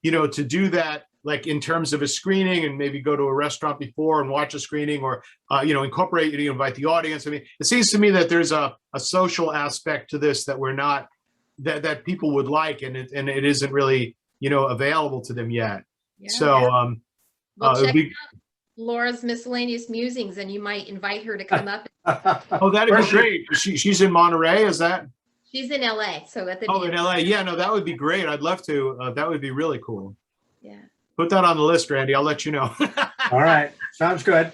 you know, to do that, like in terms of a screening, and maybe go to a restaurant before and watch a screening, or, you know, incorporate, you invite the audience. I mean, it seems to me that there's a social aspect to this that we're not, that people would like, and it isn't really, you know, available to them yet. Yeah. So, well, check out Laura's Miscellaneous Musings, and you might invite her to come up. Oh, that'd be great. She's in Monterey, is that? She's in LA, so at the in LA. Yeah, no, that would be great. I'd love to. That would be really cool. Yeah. Put that on the list, Randy. I'll let you know. All right. Sounds good.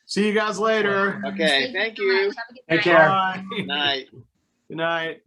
See you guys later. Okay. Thank you. Take care. Bye. Good night. Good night.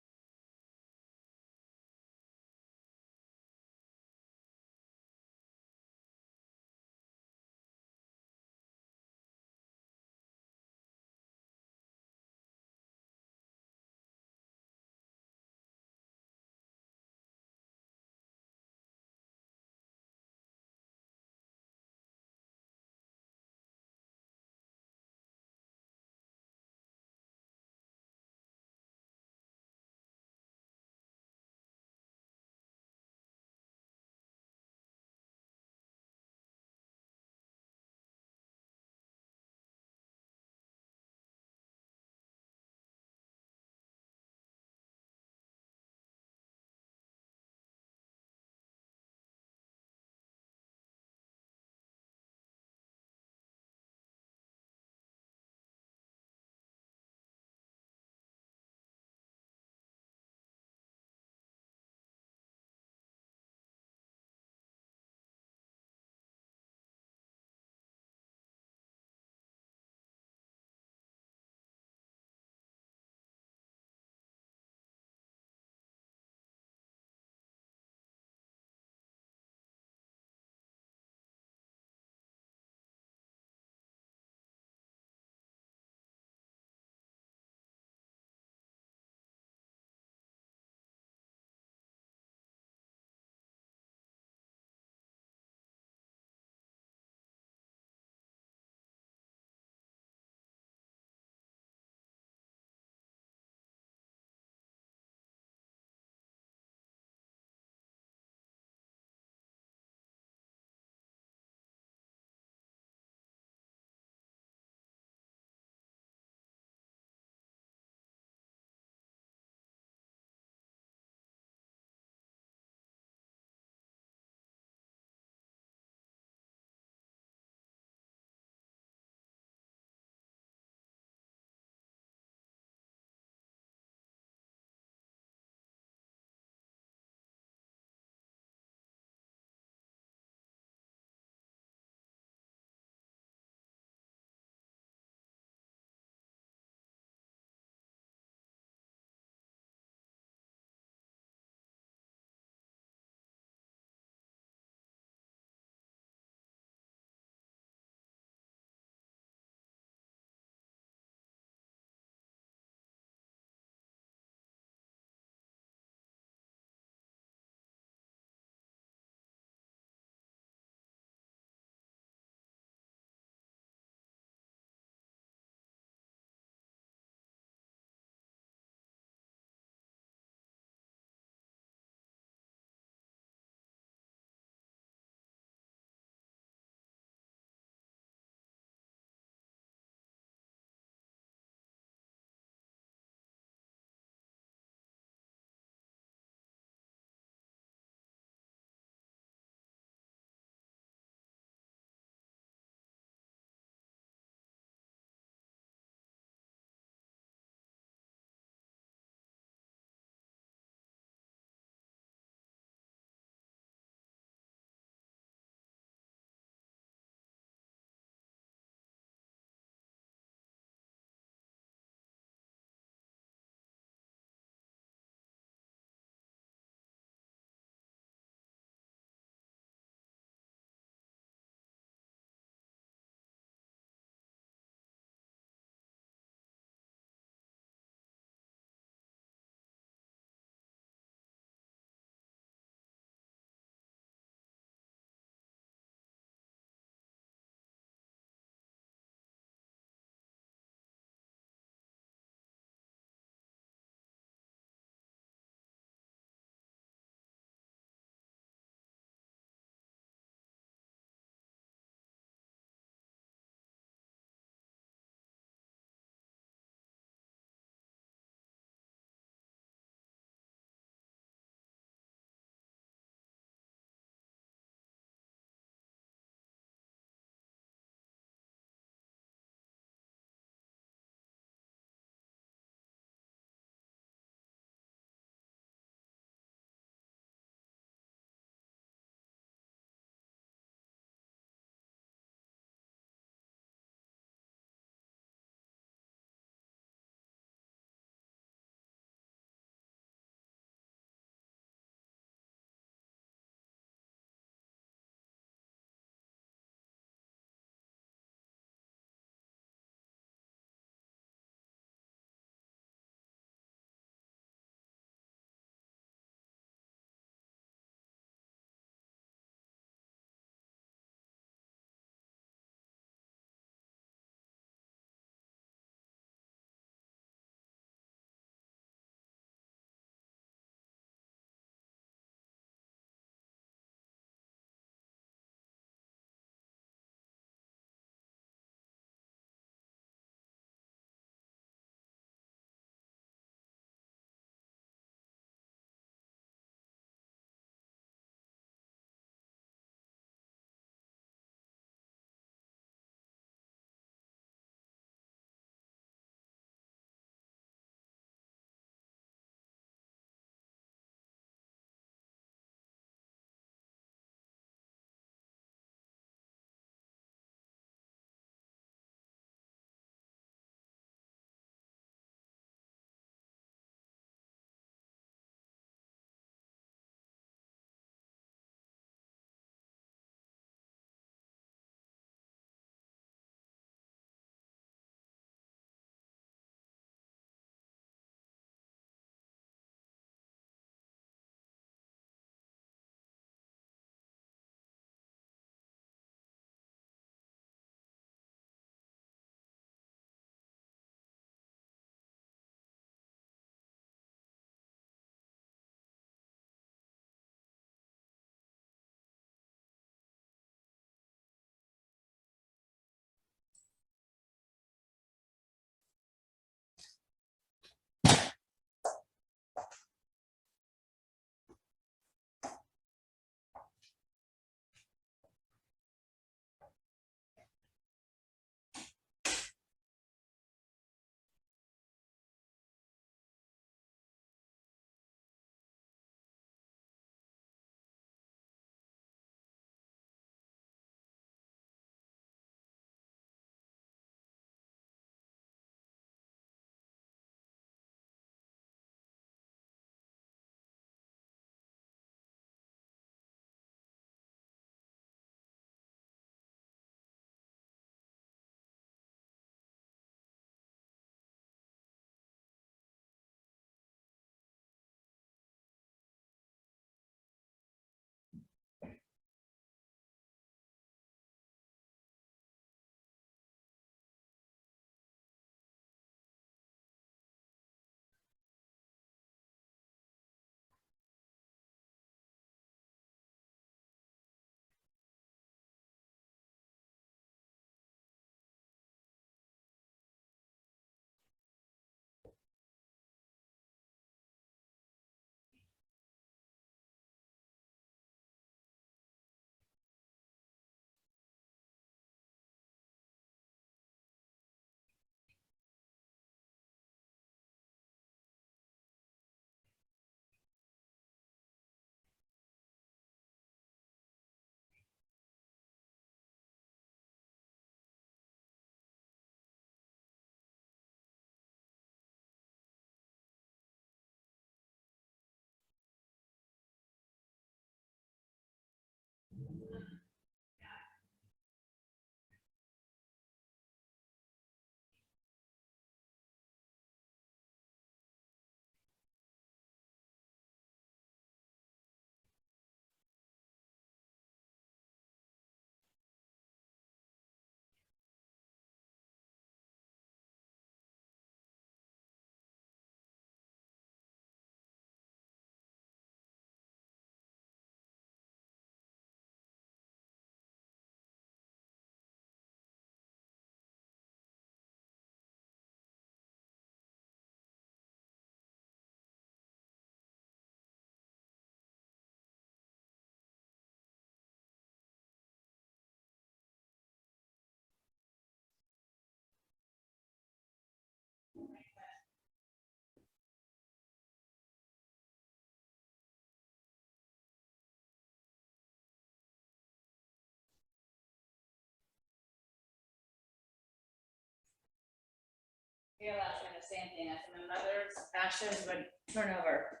You're allowed to say anything. I said my mother's ashes would turn over.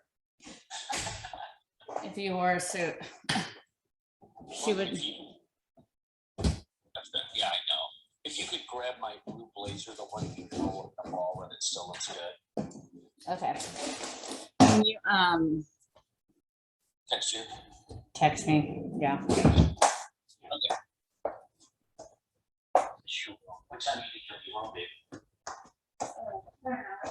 If you wore a suit. She would. Yeah, I know. If you could grab my blue blazer, the one you know the ball and it still looks good. Okay. Can you Text you. text me? Yeah. Okay. Sure. What time do you think you'll be home, babe? I don't know.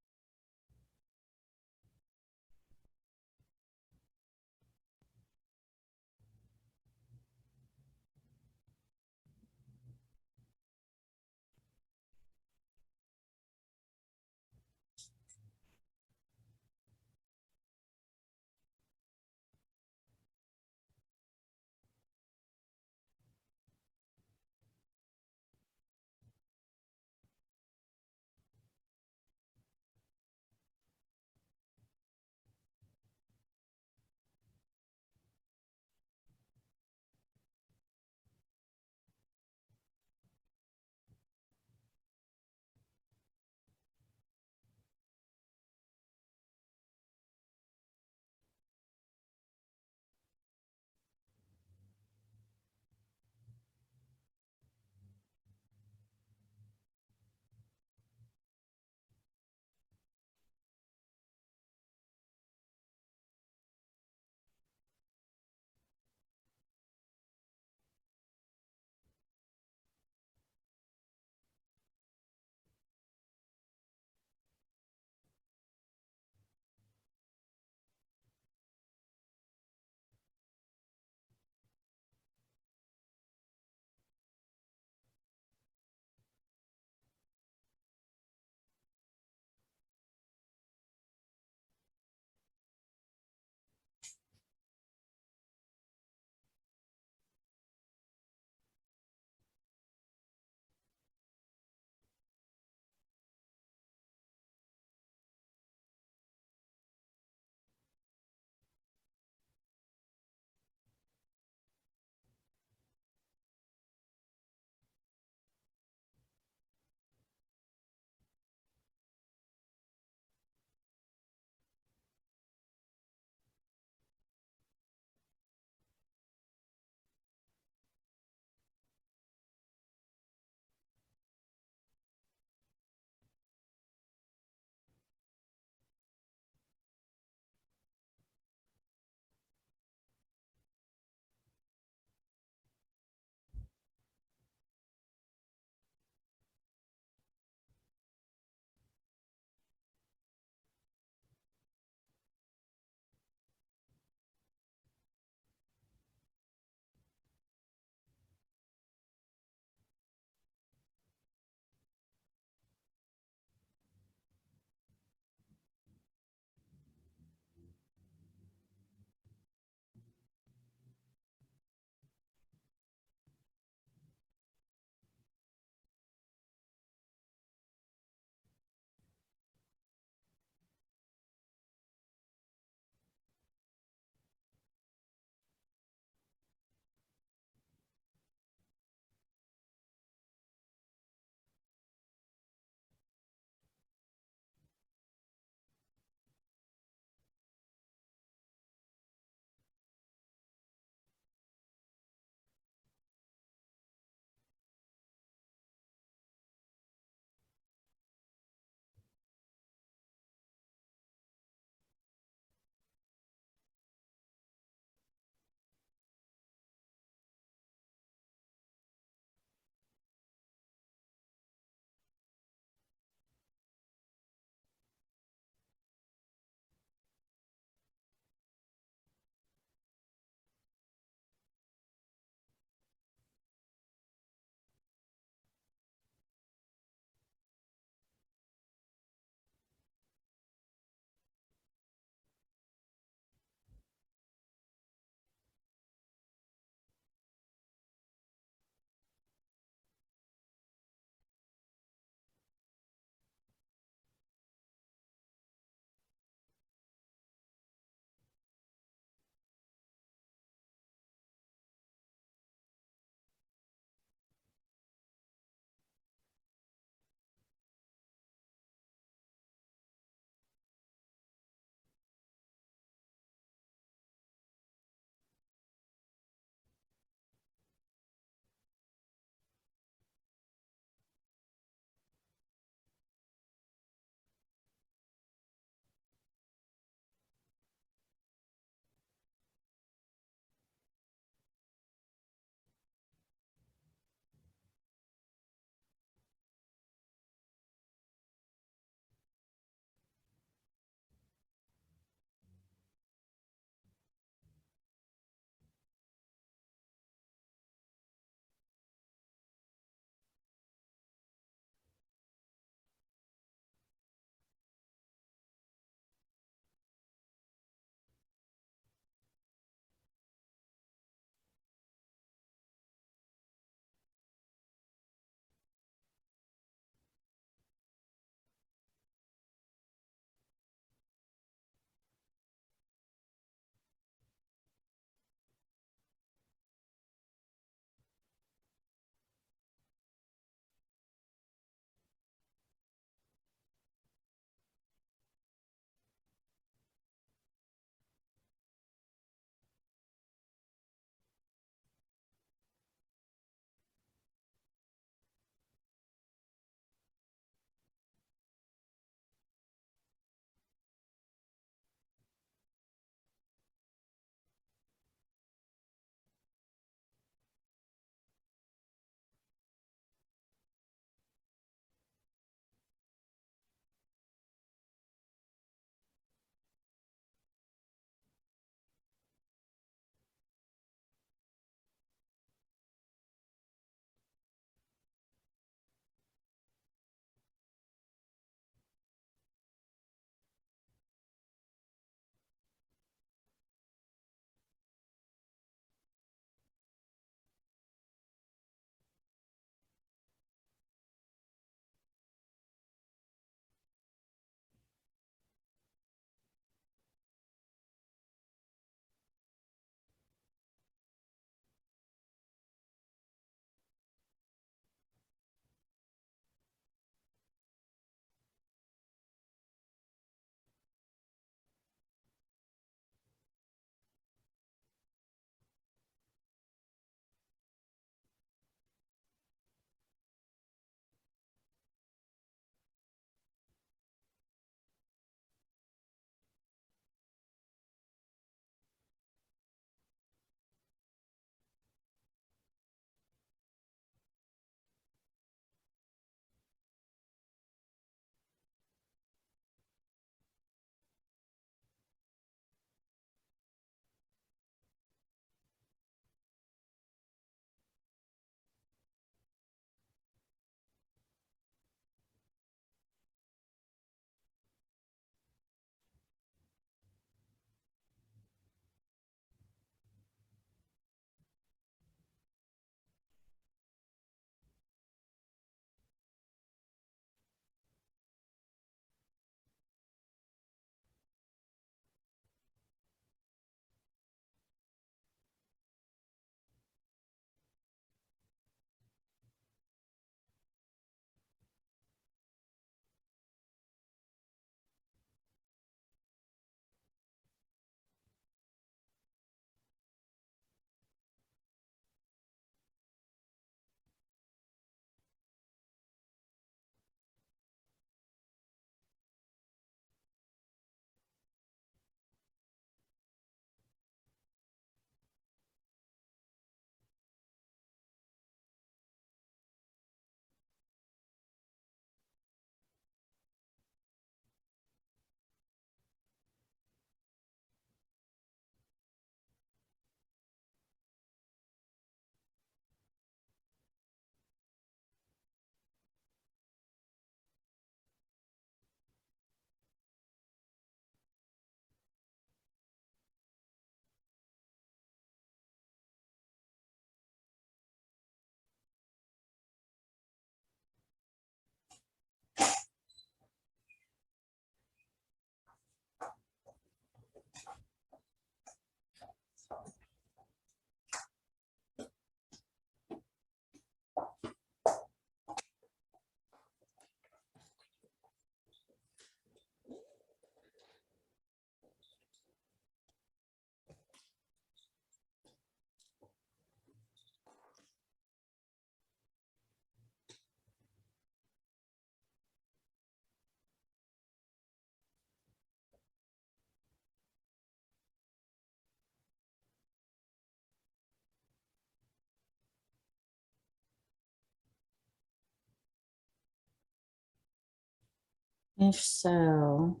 If so,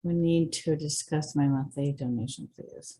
we need to discuss my monthly donation, please.